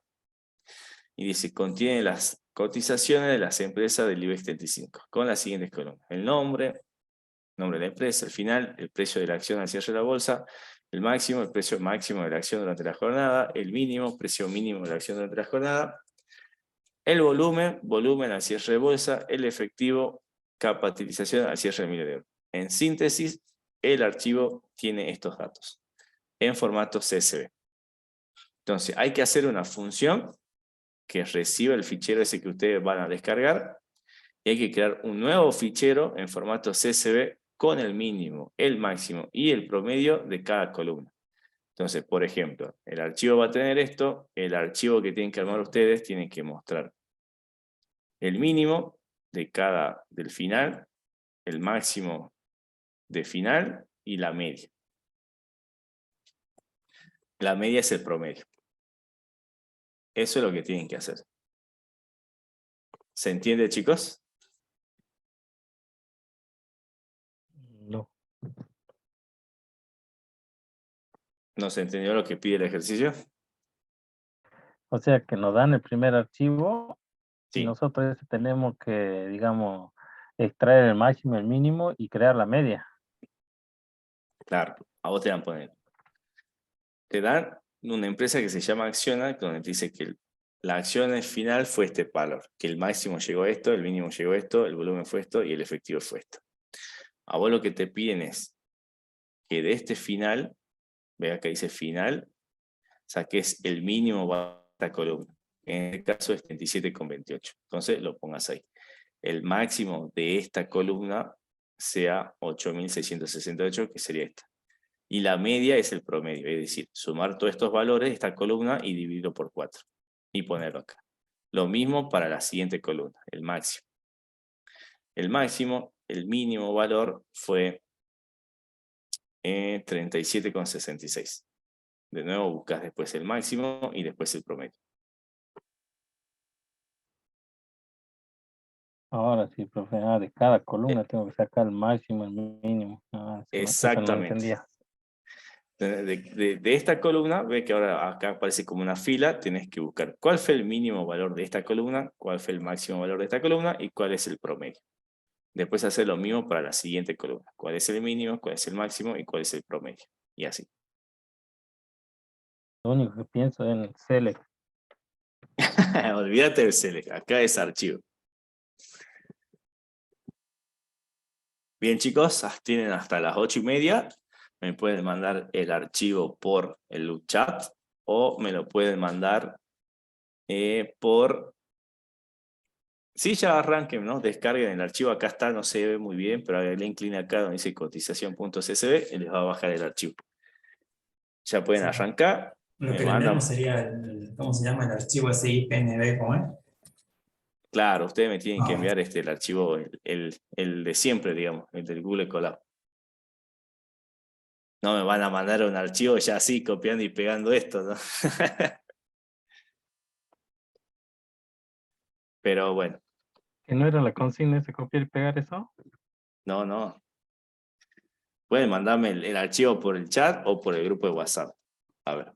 [SPEAKER 1] y dice, contiene las cotizaciones de las empresas del IBEX 35, con las siguientes columnas: el nombre de la empresa, el final, el precio de la acción al cierre de la bolsa, el máximo, el precio máximo de la acción durante la jornada, el mínimo, precio mínimo de la acción durante la jornada, el volumen al cierre de bolsa, el efectivo, capitalización al cierre del millón. En síntesis, el archivo tiene estos datos en formato CSV. Entonces, hay que hacer una función que reciba el fichero ese que ustedes van a descargar, y hay que crear un nuevo fichero en formato CSV con el mínimo, el máximo y el promedio de cada columna. Entonces, por ejemplo, el archivo va a tener esto, el archivo que tienen que armar ustedes tiene que mostrar el mínimo del final, el máximo de final y la media. La media es el promedio. Eso es lo que tienen que hacer. ¿Se entiende, chicos?
[SPEAKER 3] No.
[SPEAKER 1] ¿No se entendió lo que pide el ejercicio?
[SPEAKER 3] O sea que nos dan el primer archivo y
[SPEAKER 1] Sí,
[SPEAKER 3] nosotros tenemos que, digamos, extraer el máximo, el mínimo y crear la media.
[SPEAKER 1] claro. A vos te van a poner. Te dan una empresa que se llama Acciona, donde te dice que la acción final fue este valor, que el máximo llegó a esto, el mínimo llegó a esto, el volumen fue esto y el efectivo fue esto. A vos lo que te piden es que de este final, vea que dice final, saques el mínimo para esta columna. En este caso es 37,28. Entonces lo pongas ahí. El máximo de esta columna sea 8.668, que sería esta. Y la media es el promedio, es decir, sumar todos estos valores de esta columna y dividirlo por 4. Y ponerlo acá. Lo mismo para la siguiente columna, el máximo. El máximo, el mínimo valor fue 37,66. De nuevo buscas después el máximo y después el promedio.
[SPEAKER 3] Ahora sí, profe, de cada columna tengo que sacar el máximo, el mínimo. Eso no lo
[SPEAKER 1] Exactamente.
[SPEAKER 3] entendía.
[SPEAKER 1] De esta columna, ve que ahora acá aparece como una fila, tenés que buscar cuál fue el mínimo valor de esta columna, cuál fue el máximo valor de esta columna y cuál es el promedio. Después hacer lo mismo para la siguiente columna. Cuál es el mínimo, cuál es el máximo y cuál es el promedio. Y así.
[SPEAKER 3] Lo único que pienso es en el select.
[SPEAKER 1] Olvídate del select, acá es archivo. Bien, chicos, tienen hasta las 8:30. Me pueden mandar el archivo por el chat o me lo pueden mandar por... Sí, ya arranquen, ¿no? Descarguen el archivo. Acá está, no se ve muy bien, pero el link acá donde dice cotización.csv y les va a bajar el archivo. Ya pueden
[SPEAKER 5] Sí.
[SPEAKER 1] arrancar.
[SPEAKER 5] Lo
[SPEAKER 1] Me
[SPEAKER 5] que le
[SPEAKER 1] mandan...
[SPEAKER 5] enviamos sería, ¿cómo se llama? El archivo SIPNB, ¿cómo es?
[SPEAKER 1] Claro, ustedes me tienen que
[SPEAKER 5] Ah,
[SPEAKER 1] enviar el archivo, el de siempre, digamos, el del Google Colab. No me van a mandar un archivo ya así, copiando y pegando esto, ¿no? Pero bueno,
[SPEAKER 3] ¿Que no era la consigna ese copiar y pegar eso?
[SPEAKER 1] no. Pueden mandarme el archivo por el chat o por el grupo de WhatsApp. A ver,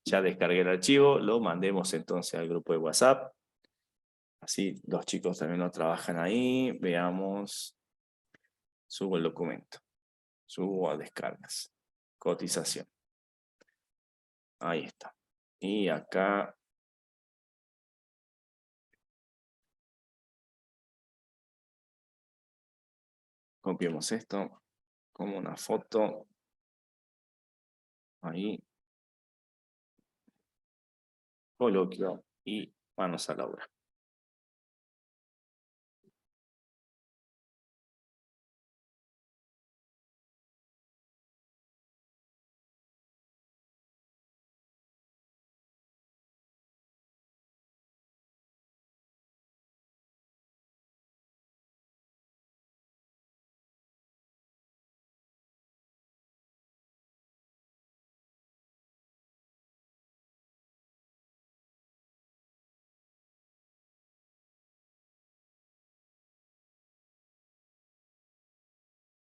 [SPEAKER 1] ya descargué el archivo, lo mandemos entonces al grupo de WhatsApp. Así los chicos también lo trabajan ahí. Veamos. Subo el documento. Subo a descargas. Cotización. Ahí está. Y acá. Copiemos esto como una foto. Ahí. Coloquio y manos a la obra.